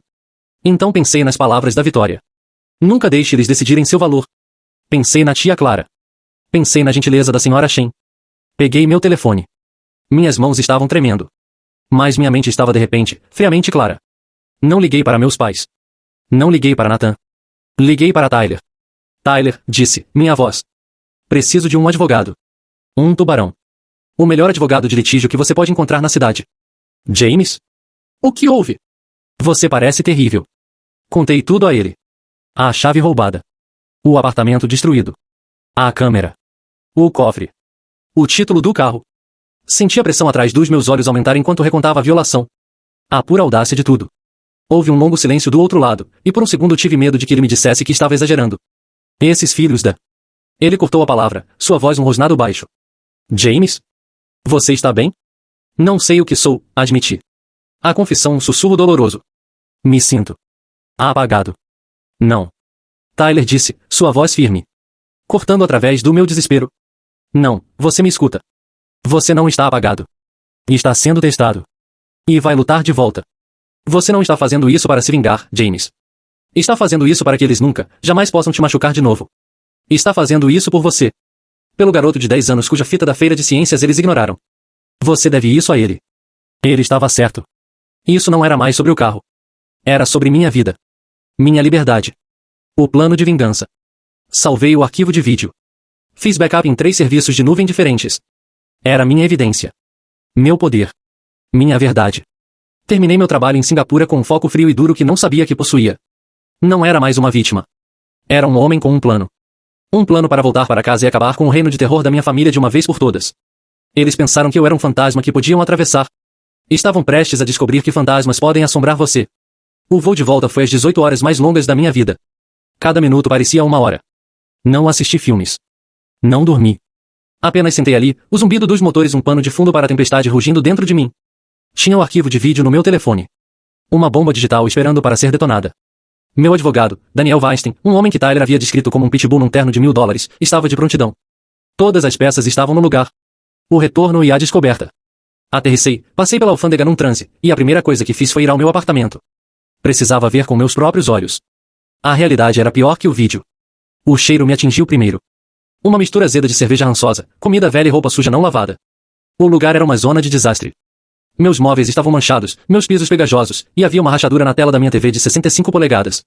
Então pensei nas palavras da Vitória. Nunca deixe eles decidirem seu valor. Pensei na tia Clara. Pensei na gentileza da senhora Shen. Peguei meu telefone. Minhas mãos estavam tremendo. Mas minha mente estava de repente, friamente clara. Não liguei para meus pais. Não liguei para Nathan. Liguei para Tyler. Tyler, disse, minha voz. Preciso de um advogado. Um tubarão. O melhor advogado de litígio que você pode encontrar na cidade. James? O que houve? Você parece terrível. Contei tudo a ele. A chave roubada. O apartamento destruído. A câmera. O cofre. O título do carro. Senti a pressão atrás dos meus olhos aumentar enquanto recontava a violação. A pura audácia de tudo. Houve um longo silêncio do outro lado, e por um segundo tive medo de que ele me dissesse que estava exagerando. Esses filhos da... Ele cortou a palavra, sua voz um rosnado baixo. James? Você está bem? Não sei o que sou, admiti. A confissão um sussurro doloroso. Me sinto. Apagado. Não. Tyler disse, sua voz firme. Cortando através do meu desespero. Não, você me escuta. Você não está apagado. Está sendo testado. E vai lutar de volta. Você não está fazendo isso para se vingar, James. Está fazendo isso para que eles nunca, jamais possam te machucar de novo. Está fazendo isso por você. Pelo garoto de 10 anos cuja fita da feira de ciências eles ignoraram. Você deve isso a ele. Ele estava certo. Isso não era mais sobre o carro. Era sobre minha vida. Minha liberdade. O plano de vingança. Salvei o arquivo de vídeo. Fiz backup em 3 serviços de nuvem diferentes. Era minha evidência. Meu poder. Minha verdade. Terminei meu trabalho em Singapura com um foco frio e duro que não sabia que possuía. Não era mais uma vítima. Era um homem com um plano. Um plano para voltar para casa e acabar com o reino de terror da minha família de uma vez por todas. Eles pensaram que eu era um fantasma que podiam atravessar. Estavam prestes a descobrir que fantasmas podem assombrar você. O voo de volta foi às 18 horas mais longas da minha vida. Cada minuto parecia uma hora. Não assisti filmes. Não dormi. Apenas sentei ali, o zumbido dos motores um pano de fundo para a tempestade rugindo dentro de mim. Tinha o arquivo de vídeo no meu telefone. Uma bomba digital esperando para ser detonada. Meu advogado, Daniel Weinstein, um homem que Tyler havia descrito como um pitbull num terno de $1000, estava de prontidão. Todas as peças estavam no lugar. O retorno e a descoberta. Aterrissei, passei pela alfândega num transe, e a primeira coisa que fiz foi ir ao meu apartamento. Precisava ver com meus próprios olhos. A realidade era pior que o vídeo. O cheiro me atingiu primeiro. Uma mistura azeda de cerveja rançosa, comida velha e roupa suja não lavada. O lugar era uma zona de desastre. Meus móveis estavam manchados, meus pisos pegajosos, e havia uma rachadura na tela da minha TV de 65 polegadas.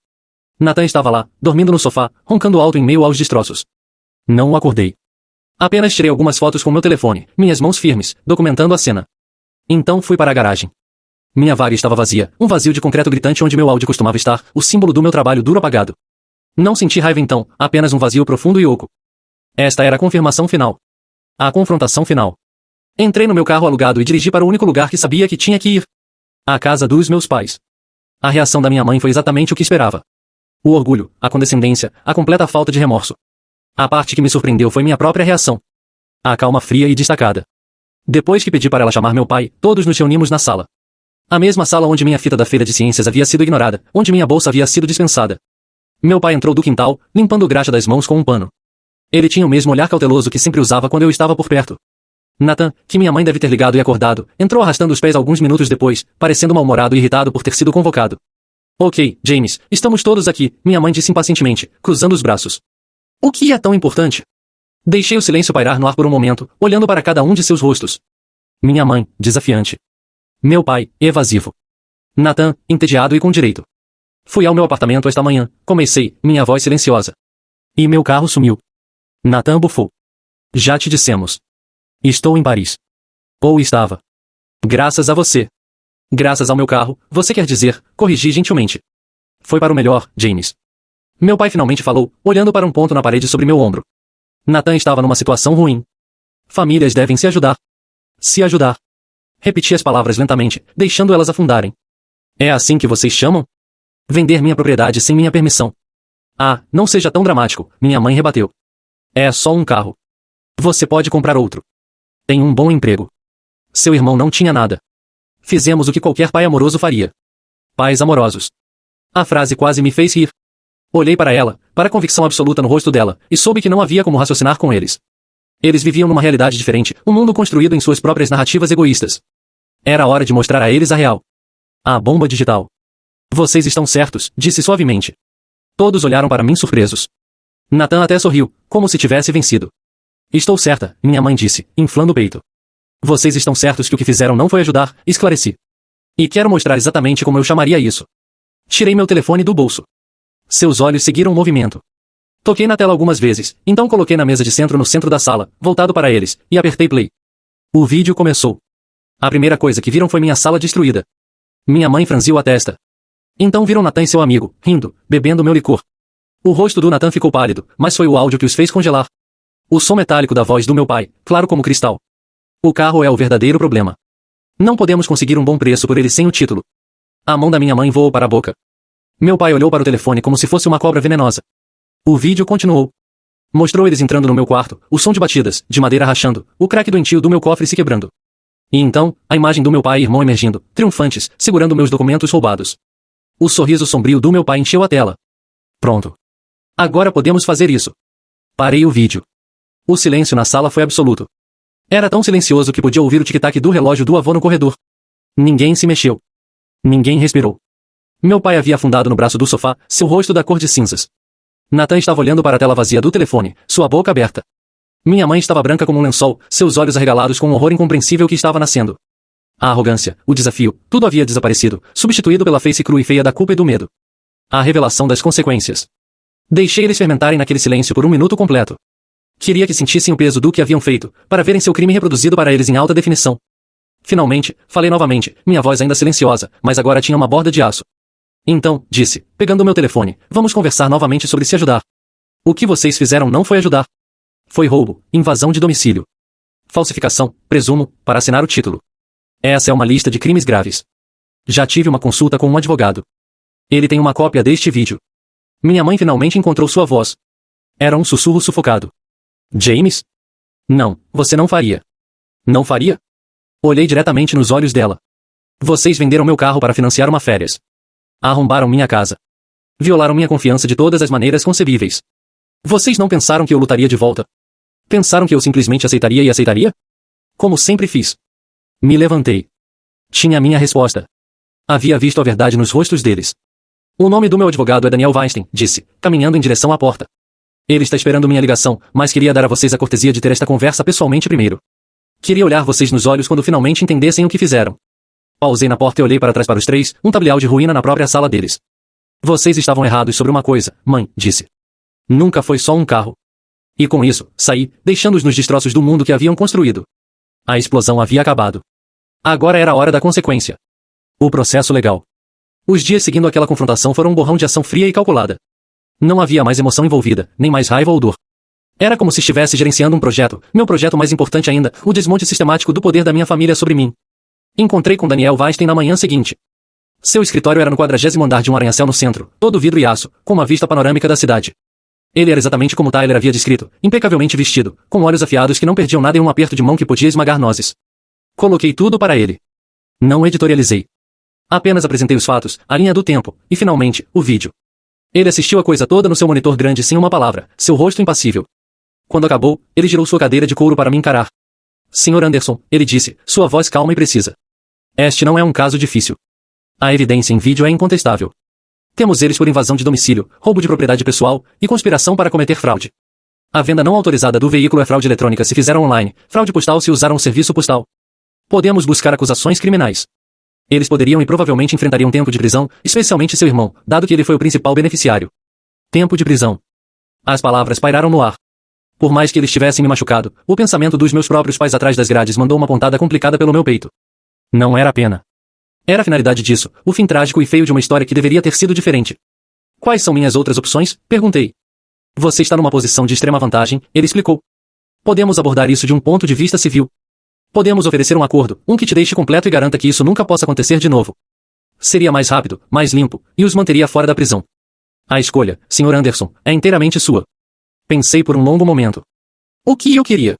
Nathan estava lá, dormindo no sofá, roncando alto em meio aos destroços. Não o acordei. Apenas tirei algumas fotos com meu telefone, minhas mãos firmes, documentando a cena. Então fui para a garagem. Minha vaga estava vazia, um vazio de concreto gritante onde meu áudio costumava estar, o símbolo do meu trabalho duro apagado. Não senti raiva então, apenas um vazio profundo e oco. Esta era a confirmação final. A confrontação final. Entrei no meu carro alugado e dirigi para o único lugar que sabia que tinha que ir. A casa dos meus pais. A reação da minha mãe foi exatamente o que esperava. O orgulho, a condescendência, a completa falta de remorso. A parte que me surpreendeu foi minha própria reação. A calma fria e destacada. Depois que pedi para ela chamar meu pai, todos nos reunimos na sala. A mesma sala onde minha fita da feira de ciências havia sido ignorada, onde minha bolsa havia sido dispensada. Meu pai entrou do quintal, limpando o graxa das mãos com um pano. Ele tinha o mesmo olhar cauteloso que sempre usava quando eu estava por perto. Nathan, que minha mãe deve ter ligado e acordado, entrou arrastando os pés alguns minutos depois, parecendo mal-humorado e irritado por ter sido convocado. Ok, James, estamos todos aqui, minha mãe disse impacientemente, cruzando os braços. O que é tão importante? Deixei o silêncio pairar no ar por um momento, olhando para cada um de seus rostos. Minha mãe, desafiante. Meu pai, evasivo. Nathan, entediado e com direito. Fui ao meu apartamento esta manhã, comecei, minha voz silenciosa. E meu carro sumiu. Nathan bufou. Já te dissemos. Estou em Paris. Ou estava. Graças a você. Graças ao meu carro, você quer dizer, corrigi gentilmente. Foi para o melhor, James. Meu pai finalmente falou, olhando para um ponto na parede sobre meu ombro. Nathan estava numa situação ruim. Famílias devem se ajudar. Se ajudar. Repeti as palavras lentamente, deixando elas afundarem. É assim que vocês chamam? Vender minha propriedade sem minha permissão. Ah, não seja tão dramático, minha mãe rebateu. É só um carro. Você pode comprar outro. Tem um bom emprego. Seu irmão não tinha nada. Fizemos o que qualquer pai amoroso faria. Pais amorosos. A frase quase me fez rir. Olhei para ela, para a convicção absoluta no rosto dela, e soube que não havia como raciocinar com eles. Eles viviam numa realidade diferente, um mundo construído em suas próprias narrativas egoístas. Era hora de mostrar a eles a real. A bomba digital. Vocês estão certos, disse suavemente. Todos olharam para mim surpresos. Nathan até sorriu, como se tivesse vencido. Estou certa, minha mãe disse, inflando o peito. Vocês estão certos que o que fizeram não foi ajudar, esclareci. E quero mostrar exatamente como eu chamaria isso. Tirei meu telefone do bolso. Seus olhos seguiram o movimento. Toquei na tela algumas vezes, então coloquei na mesa de centro no centro da sala, voltado para eles, e apertei play. O vídeo começou. A primeira coisa que viram foi minha sala destruída. Minha mãe franziu a testa. Então viram Nathan e seu amigo, rindo, bebendo meu licor. O rosto do Nathan ficou pálido, mas foi o áudio que os fez congelar. O som metálico da voz do meu pai, claro como cristal. O carro é o verdadeiro problema. Não podemos conseguir um bom preço por ele sem o título. A mão da minha mãe voou para a boca. Meu pai olhou para o telefone como se fosse uma cobra venenosa. O vídeo continuou. Mostrou eles entrando no meu quarto, o som de batidas, de madeira rachando, o craque doentio do meu cofre se quebrando. E então, a imagem do meu pai e irmão emergindo, triunfantes, segurando meus documentos roubados. O sorriso sombrio do meu pai encheu a tela. Pronto. Agora podemos fazer isso. Parei o vídeo. O silêncio na sala foi absoluto. Era tão silencioso que podia ouvir o tic-tac do relógio do avô no corredor. Ninguém se mexeu. Ninguém respirou. Meu pai havia afundado no braço do sofá, seu rosto da cor de cinzas. Nathan estava olhando para a tela vazia do telefone, sua boca aberta. Minha mãe estava branca como um lençol, seus olhos arregalados com um horror incompreensível que estava nascendo. A arrogância, o desafio, tudo havia desaparecido, substituído pela face crua e feia da culpa e do medo. A revelação das consequências. Deixei eles fermentarem naquele silêncio por um minuto completo. Queria que sentissem o peso do que haviam feito, para verem seu crime reproduzido para eles em alta definição. Finalmente, falei novamente, minha voz ainda silenciosa, mas agora tinha uma borda de aço. Então, disse, pegando o meu telefone, vamos conversar novamente sobre se ajudar. O que vocês fizeram não foi ajudar. Foi roubo, invasão de domicílio. Falsificação, presumo, para assinar o título. Essa é uma lista de crimes graves. Já tive uma consulta com um advogado. Ele tem uma cópia deste vídeo. Minha mãe finalmente encontrou sua voz. Era um sussurro sufocado. James? Não, você não faria. Não faria? Olhei diretamente nos olhos dela. Vocês venderam meu carro para financiar uma férias. Arrombaram minha casa. Violaram minha confiança de todas as maneiras concebíveis. Vocês não pensaram que eu lutaria de volta? Pensaram que eu simplesmente aceitaria e aceitaria? Como sempre fiz. Me levantei. Tinha a minha resposta. Havia visto a verdade nos rostos deles. O nome do meu advogado é Daniel Weinstein, disse, caminhando em direção à porta. Ele está esperando minha ligação, mas queria dar a vocês a cortesia de ter esta conversa pessoalmente primeiro. Queria olhar vocês nos olhos quando finalmente entendessem o que fizeram. Pausei na porta e olhei para trás para os três, um tablial de ruína na própria sala deles. Vocês estavam errados sobre uma coisa, mãe, disse. Nunca foi só um carro. E com isso, saí, deixando-os nos destroços do mundo que haviam construído. A explosão havia acabado. Agora era a hora da consequência. O processo legal. Os dias seguindo aquela confrontação foram um borrão de ação fria e calculada. Não havia mais emoção envolvida, nem mais raiva ou dor. Era como se estivesse gerenciando um projeto, meu projeto mais importante ainda, o desmonte sistemático do poder da minha família sobre mim. Encontrei com Daniel Weinstein na manhã seguinte. Seu escritório era no 40º andar de um arranha-céu no centro, todo vidro e aço, com uma vista panorâmica da cidade. Ele era exatamente como Tyler havia descrito, impecavelmente vestido, com olhos afiados que não perdiam nada em um aperto de mão que podia esmagar nozes. Coloquei tudo para ele. Não editorializei. Apenas apresentei os fatos, a linha do tempo, e finalmente, o vídeo. Ele assistiu a coisa toda no seu monitor grande sem uma palavra, seu rosto impassível. Quando acabou, ele girou sua cadeira de couro para me encarar. Sr. Anderson, ele disse, sua voz calma e precisa. Este não é um caso difícil. A evidência em vídeo é incontestável. Temos eles por invasão de domicílio, roubo de propriedade pessoal e conspiração para cometer fraude. A venda não autorizada do veículo é fraude eletrônica se fizeram online, fraude postal se usaram o serviço postal. Podemos buscar acusações criminais. Eles poderiam e provavelmente enfrentariam tempo de prisão, especialmente seu irmão, dado que ele foi o principal beneficiário. Tempo de prisão. As palavras pairaram no ar. Por mais que eles tivessem me machucado, o pensamento dos meus próprios pais atrás das grades mandou uma pontada complicada pelo meu peito. Não era a pena. Era a finalidade disso, o fim trágico e feio de uma história que deveria ter sido diferente. Quais são minhas outras opções? Perguntei. Você está numa posição de extrema vantagem, ele explicou. Podemos abordar isso de um ponto de vista civil. Podemos oferecer um acordo, um que te deixe completo e garanta que isso nunca possa acontecer de novo. Seria mais rápido, mais limpo, e os manteria fora da prisão. A escolha, Sr. Anderson, é inteiramente sua. Pensei por um longo momento. O que eu queria?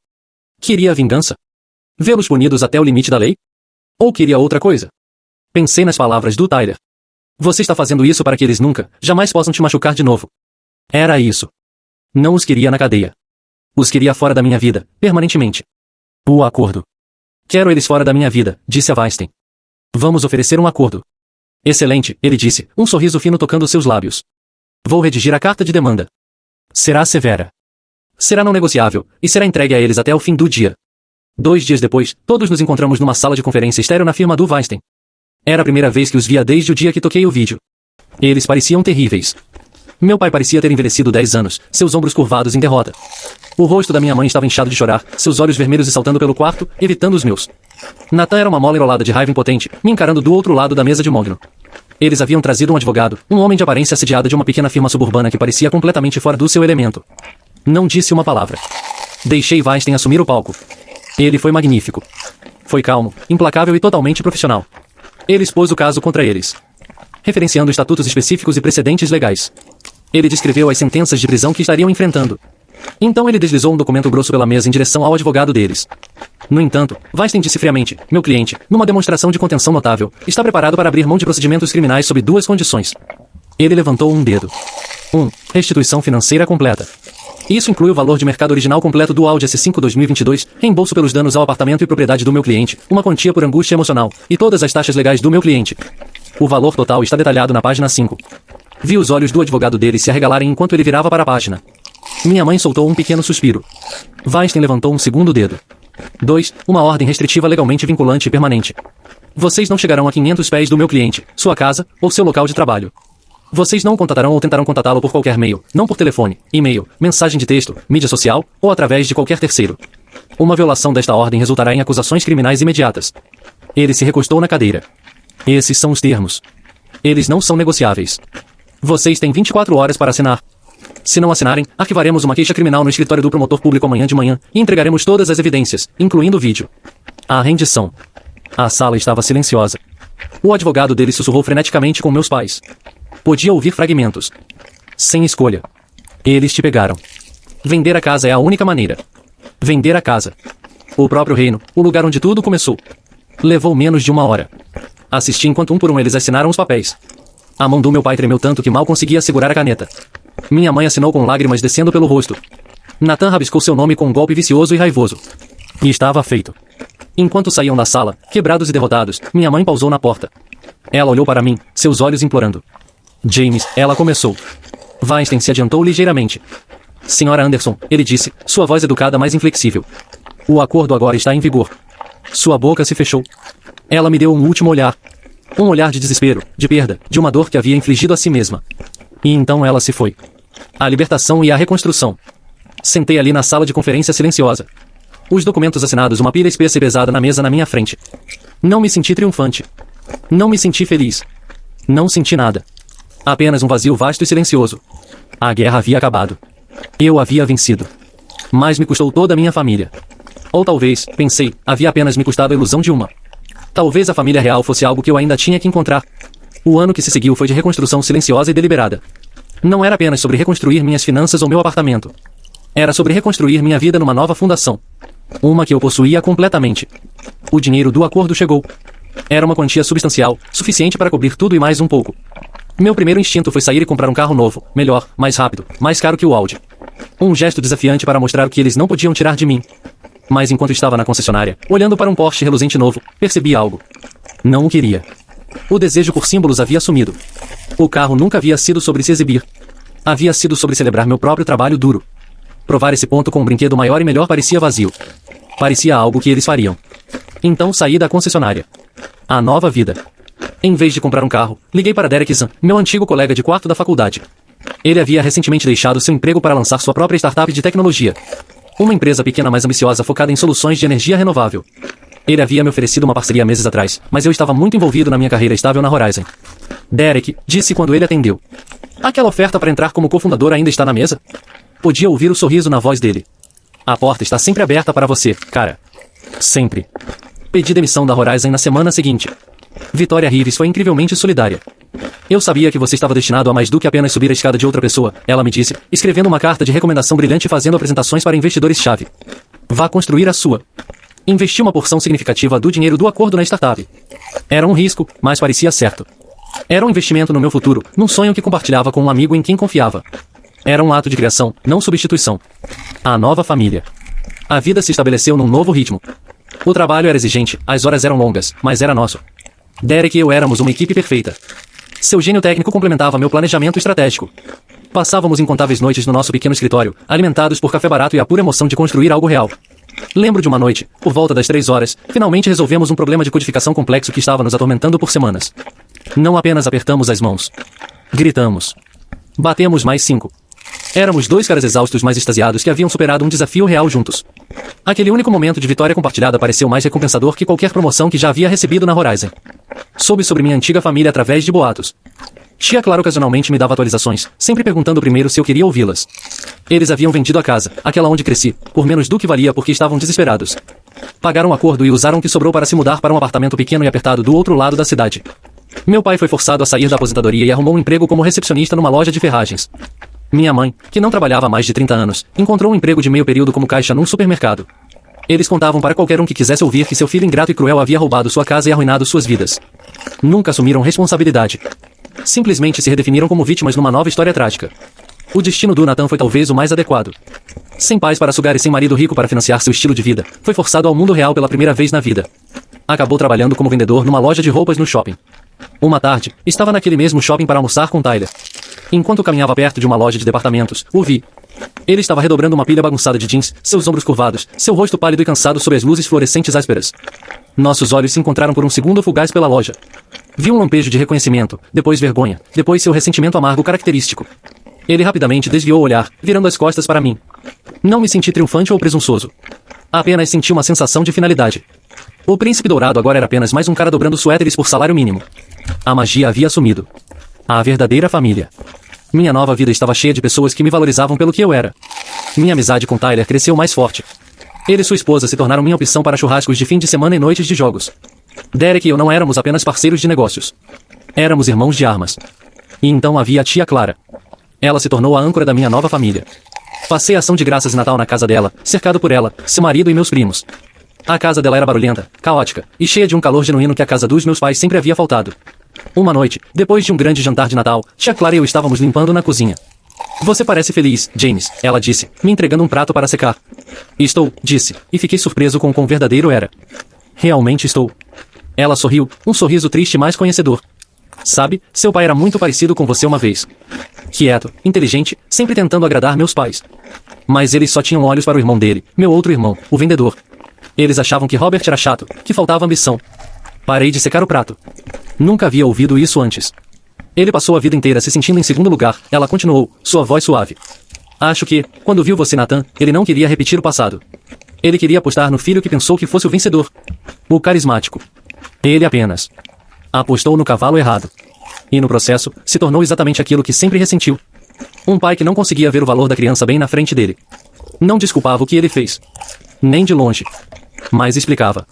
Queria a vingança? Vê-los punidos até o limite da lei? Ou queria outra coisa? Pensei nas palavras do Tyler. Você está fazendo isso para que eles nunca, jamais possam te machucar de novo. Era isso. Não os queria na cadeia. Os queria fora da minha vida, permanentemente. O acordo. Quero eles fora da minha vida, disse a Weinstein. Vamos oferecer um acordo. Excelente, ele disse, um sorriso fino tocando seus lábios. Vou redigir a carta de demanda. Será severa. Será não negociável, e será entregue a eles até o fim do dia. 2 dias depois, todos nos encontramos numa sala de conferência estéril na firma do Weinstein. Era a primeira vez que os via desde o dia que toquei o vídeo. Eles pareciam terríveis. Meu pai parecia ter envelhecido 10 anos, seus ombros curvados em derrota. O rosto da minha mãe estava inchado de chorar, seus olhos vermelhos e saltando pelo quarto, evitando os meus. Nathan era uma mola enrolada de raiva impotente, me encarando do outro lado da mesa de mogno. Eles haviam trazido um advogado, um homem de aparência assediada de uma pequena firma suburbana que parecia completamente fora do seu elemento. Não disse uma palavra. Deixei Weinstein assumir o palco. Ele foi magnífico. Foi calmo, implacável e totalmente profissional. Ele expôs o caso contra eles, referenciando estatutos específicos e precedentes legais. Ele descreveu as sentenças de prisão que estariam enfrentando. Então ele deslizou um documento grosso pela mesa em direção ao advogado deles. No entanto, Weinstein disse friamente, meu cliente, numa demonstração de contenção notável, está preparado para abrir mão de procedimentos criminais sob 2 condições. Ele levantou um dedo. 1. Restituição financeira completa. Isso inclui o valor de mercado original completo do Audi S5 2022, reembolso pelos danos ao apartamento e propriedade do meu cliente, uma quantia por angústia emocional, e todas as taxas legais do meu cliente. O valor total está detalhado na página 5. Vi os olhos do advogado dele se arregalarem enquanto ele virava para a página. Minha mãe soltou um pequeno suspiro. Weinstein levantou um segundo dedo. 2. Uma ordem restritiva legalmente vinculante e permanente. Vocês não chegarão a 500 pés do meu cliente, sua casa, ou seu local de trabalho. Vocês não o contatarão ou tentarão contatá-lo por qualquer meio, não por telefone, e-mail, mensagem de texto, mídia social, ou através de qualquer terceiro. Uma violação desta ordem resultará em acusações criminais imediatas. Ele se recostou na cadeira. Esses são os termos. Eles não são negociáveis. Vocês têm 24 horas para assinar. Se não assinarem, arquivaremos uma queixa criminal no escritório do promotor público amanhã de manhã e entregaremos todas as evidências, incluindo o vídeo. A rendição. A sala estava silenciosa. O advogado dele sussurrou freneticamente com meus pais. Podia ouvir fragmentos. Sem escolha. Eles te pegaram. Vender a casa é a única maneira. Vender a casa. O próprio reino, o lugar onde tudo começou. Levou menos de 1 hora. Assisti enquanto um por um eles assinaram os papéis. A mão do meu pai tremeu tanto que mal conseguia segurar a caneta. Minha mãe assinou com lágrimas descendo pelo rosto. Nathan rabiscou seu nome com um golpe vicioso e raivoso. E estava feito. Enquanto saíam da sala, quebrados e derrotados, minha mãe pausou na porta. Ela olhou para mim, seus olhos implorando. James, ela começou. Weinstein se adiantou ligeiramente. Senhora Anderson, ele disse, sua voz educada mais inflexível. O acordo agora está em vigor. Sua boca se fechou. Ela me deu um último olhar. Um olhar de desespero, de perda, de uma dor que havia infligido a si mesma. E então ela se foi. A libertação e a reconstrução. Sentei ali na sala de conferência silenciosa. Os documentos assinados, uma pilha espessa e pesada na mesa na minha frente. Não me senti triunfante. Não me senti feliz. Não senti nada. Apenas um vazio vasto e silencioso. A guerra havia acabado. Eu havia vencido. Mas me custou toda a minha família. Ou talvez, pensei, havia apenas me custado a ilusão de uma. Talvez a família real fosse algo que eu ainda tinha que encontrar. O ano que se seguiu foi de reconstrução silenciosa e deliberada. Não era apenas sobre reconstruir minhas finanças ou meu apartamento. Era sobre reconstruir minha vida numa nova fundação. Uma que eu possuía completamente. O dinheiro do acordo chegou. Era uma quantia substancial, suficiente para cobrir tudo e mais um pouco. Meu primeiro instinto foi sair e comprar um carro novo, melhor, mais rápido, mais caro que o Audi. Um gesto desafiante para mostrar o que eles não podiam tirar de mim. Mas enquanto estava na concessionária, olhando para um Porsche reluzente novo, percebi algo. Não o queria. O desejo por símbolos havia sumido. O carro nunca havia sido sobre se exibir. Havia sido sobre celebrar meu próprio trabalho duro. Provar esse ponto com um brinquedo maior e melhor parecia vazio. Parecia algo que eles fariam. Então saí da concessionária. A nova vida. Em vez de comprar um carro, liguei para Derek Zan, meu antigo colega de quarto da faculdade. Ele havia recentemente deixado seu emprego para lançar sua própria startup de tecnologia. Uma empresa pequena mais ambiciosa focada em soluções de energia renovável. Ele havia me oferecido uma parceria meses atrás, mas eu estava muito envolvido na minha carreira estável na Horizon. Derek, disse quando ele atendeu. Aquela oferta para entrar como cofundador ainda está na mesa? Podia ouvir o sorriso na voz dele. A porta está sempre aberta para você, cara. Sempre. Pedi demissão da Horizon na semana seguinte. Vitória Rives foi incrivelmente solidária. Eu sabia que você estava destinado a mais do que apenas subir a escada de outra pessoa, ela me disse, escrevendo uma carta de recomendação brilhante e fazendo apresentações para investidores-chave. Vá construir a sua. Investi uma porção significativa do dinheiro do acordo na startup. Era um risco, mas parecia certo. Era um investimento no meu futuro, num sonho que compartilhava com um amigo em quem confiava. Era um ato de criação, não substituição. A nova família. A vida se estabeleceu num novo ritmo. O trabalho era exigente, as horas eram longas, mas era nosso. Derek e eu éramos uma equipe perfeita. Seu gênio técnico complementava meu planejamento estratégico. Passávamos incontáveis noites no nosso pequeno escritório, alimentados por café barato e a pura emoção de construir algo real. Lembro de uma noite, por volta das 3 horas, finalmente resolvemos um problema de codificação complexo que estava nos atormentando por semanas. Não apenas apertamos as mãos. Gritamos. Batemos mais 5. Éramos 2 caras exaustos mas extasiados que haviam superado um desafio real juntos. Aquele único momento de vitória compartilhada pareceu mais recompensador que qualquer promoção que já havia recebido na Horizon. Soube sobre minha antiga família através de boatos. Tia Clara ocasionalmente me dava atualizações, sempre perguntando primeiro se eu queria ouvi-las. Eles haviam vendido a casa, aquela onde cresci, por menos do que valia porque estavam desesperados. Pagaram um acordo e usaram o que sobrou para se mudar para um apartamento pequeno e apertado do outro lado da cidade. Meu pai foi forçado a sair da aposentadoria e arrumou um emprego como recepcionista numa loja de ferragens. Minha mãe, que não trabalhava há mais de 30 anos, encontrou um emprego de meio período como caixa num supermercado. Eles contavam para qualquer um que quisesse ouvir que seu filho ingrato e cruel havia roubado sua casa e arruinado suas vidas. Nunca assumiram responsabilidade. Simplesmente se redefiniram como vítimas numa nova história trágica. O destino do Nathan foi talvez o mais adequado. Sem pais para sugar e sem marido rico para financiar seu estilo de vida, foi forçado ao mundo real pela primeira vez na vida. Acabou trabalhando como vendedor numa loja de roupas no shopping. Uma tarde, estava naquele mesmo shopping para almoçar com Tyler. Enquanto caminhava perto de uma loja de departamentos, o vi. Ele estava redobrando uma pilha bagunçada de jeans, seus ombros curvados, seu rosto pálido e cansado sob as luzes fluorescentes ásperas. Nossos olhos se encontraram por um segundo fugaz pela loja. Vi um lampejo de reconhecimento, depois vergonha, depois seu ressentimento amargo característico. Ele rapidamente desviou o olhar, virando as costas para mim. Não me senti triunfante ou presunçoso. Apenas senti uma sensação de finalidade. O príncipe dourado agora era apenas mais um cara dobrando suéteres por salário mínimo. A magia havia sumido. A verdadeira família. Minha nova vida estava cheia de pessoas que me valorizavam pelo que eu era. Minha amizade com Tyler cresceu mais forte. Ele e sua esposa se tornaram minha opção para churrascos de fim de semana e noites de jogos. Derek e eu não éramos apenas parceiros de negócios. Éramos irmãos de armas. E então havia a tia Clara. Ela se tornou a âncora da minha nova família. Passei a ação de graças de Natal na casa dela, cercado por ela, seu marido e meus primos. A casa dela era barulhenta, caótica, e cheia de um calor genuíno que a casa dos meus pais sempre havia faltado. Uma noite, depois de um grande jantar de Natal, tia Clara e eu estávamos limpando na cozinha. Você parece feliz, James, ela disse, me entregando um prato para secar. Estou, disse, e fiquei surpreso com o quão verdadeiro era. Realmente estou. Ela sorriu, um sorriso triste mais conhecedor. Sabe, seu pai era muito parecido com você uma vez. Quieto, inteligente, sempre tentando agradar meus pais. Mas eles só tinham olhos para o irmão dele, meu outro irmão, o vendedor. Eles achavam que Robert era chato, que faltava ambição. Parei de secar o prato. Nunca havia ouvido isso antes. Ele passou a vida inteira se sentindo em segundo lugar, ela continuou, sua voz suave. Acho que, quando viu você, Nathan, ele não queria repetir o passado. Ele queria apostar no filho que pensou que fosse o vencedor. O carismático. Ele apenas apostou no cavalo errado. E no processo, se tornou exatamente aquilo que sempre ressentiu. Um pai que não conseguia ver o valor da criança bem na frente dele. Não desculpava o que ele fez. Nem de longe. Mas explicava.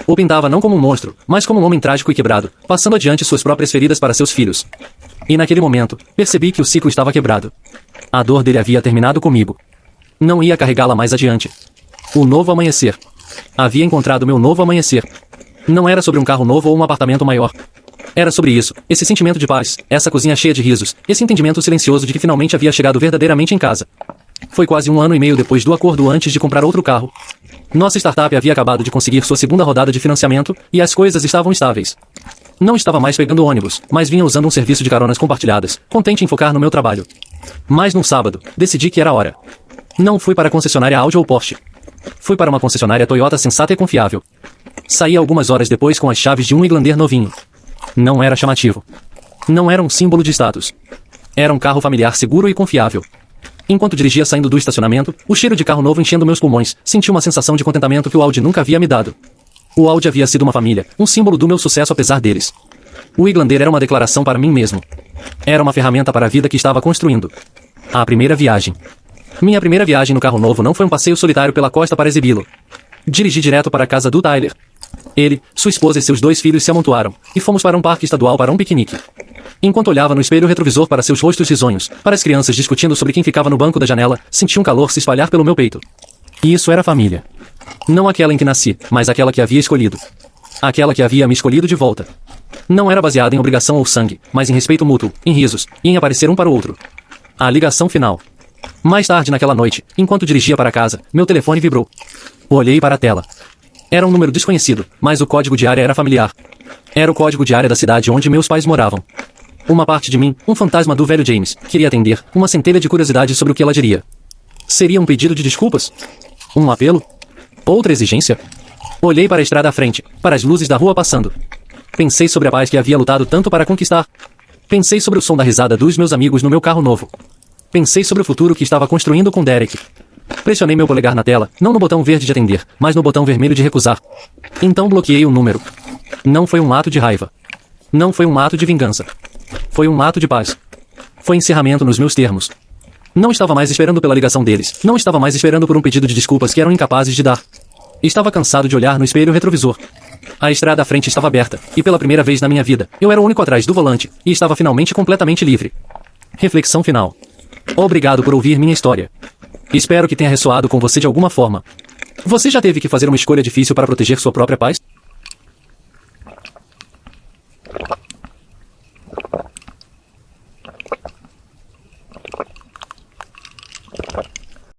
O pintava não como um monstro, mas como um homem trágico e quebrado, passando adiante suas próprias feridas para seus filhos. E naquele momento, percebi que o ciclo estava quebrado. A dor dele havia terminado comigo. Não ia carregá-la mais adiante. O novo amanhecer. Havia encontrado meu novo amanhecer. Não era sobre um carro novo ou um apartamento maior. Era sobre isso, esse sentimento de paz, essa cozinha cheia de risos, esse entendimento silencioso de que finalmente havia chegado verdadeiramente em casa. Foi quase 1 ano e meio depois do acordo antes de comprar outro carro. Nossa startup havia acabado de conseguir sua segunda rodada de financiamento, e as coisas estavam estáveis. Não estava mais pegando ônibus, mas vinha usando um serviço de caronas compartilhadas, contente em focar no meu trabalho. Mas num sábado, decidi que era hora. Não fui para a concessionária Audi ou Porsche. Fui para uma concessionária Toyota sensata e confiável. Saí algumas horas depois com as chaves de um Highlander novinho. Não era chamativo. Não era um símbolo de status. Era um carro familiar seguro e confiável. Enquanto dirigia saindo do estacionamento, o cheiro de carro novo enchendo meus pulmões, senti uma sensação de contentamento que o Audi nunca havia me dado. O Audi havia sido uma família, um símbolo do meu sucesso apesar deles. O Highlander era uma declaração para mim mesmo. Era uma ferramenta para a vida que estava construindo. A primeira viagem. Minha primeira viagem no carro novo não foi um passeio solitário pela costa para exibi-lo. Dirigi direto para a casa do Tyler. Ele, sua esposa e seus 2 filhos se amontoaram, e fomos para um parque estadual para um piquenique. Enquanto olhava no espelho retrovisor para seus rostos risonhos, para as crianças discutindo sobre quem ficava no banco da janela, senti um calor se espalhar pelo meu peito. E isso era família. Não aquela em que nasci, mas aquela que havia escolhido. Aquela que havia me escolhido de volta. Não era baseada em obrigação ou sangue, mas em respeito mútuo, em risos, e em aparecer um para o outro. A ligação final. Mais tarde naquela noite, enquanto dirigia para casa, meu telefone vibrou. Olhei para a tela. Era um número desconhecido, mas o código de área era familiar. Era o código de área da cidade onde meus pais moravam. Uma parte de mim, um fantasma do velho James, queria atender, uma centelha de curiosidade sobre o que ela diria. Seria um pedido de desculpas? Um apelo? Outra exigência? Olhei para a estrada à frente, para as luzes da rua passando. Pensei sobre a paz que havia lutado tanto para conquistar. Pensei sobre o som da risada dos meus amigos no meu carro novo. Pensei sobre o futuro que estava construindo com Derek. Pressionei meu polegar na tela, não no botão verde de atender, mas no botão vermelho de recusar. Então bloqueei o número. Não foi um ato de raiva. Não foi um ato de vingança. Foi um ato de paz. Foi encerramento nos meus termos. Não estava mais esperando pela ligação deles. Não estava mais esperando por um pedido de desculpas que eram incapazes de dar. Estava cansado de olhar no espelho retrovisor. A estrada à frente estava aberta, e pela primeira vez na minha vida, eu era o único atrás do volante, e estava finalmente completamente livre. Reflexão final. Obrigado por ouvir minha história. Espero que tenha ressoado com você de alguma forma. Você já teve que fazer uma escolha difícil para proteger sua própria paz?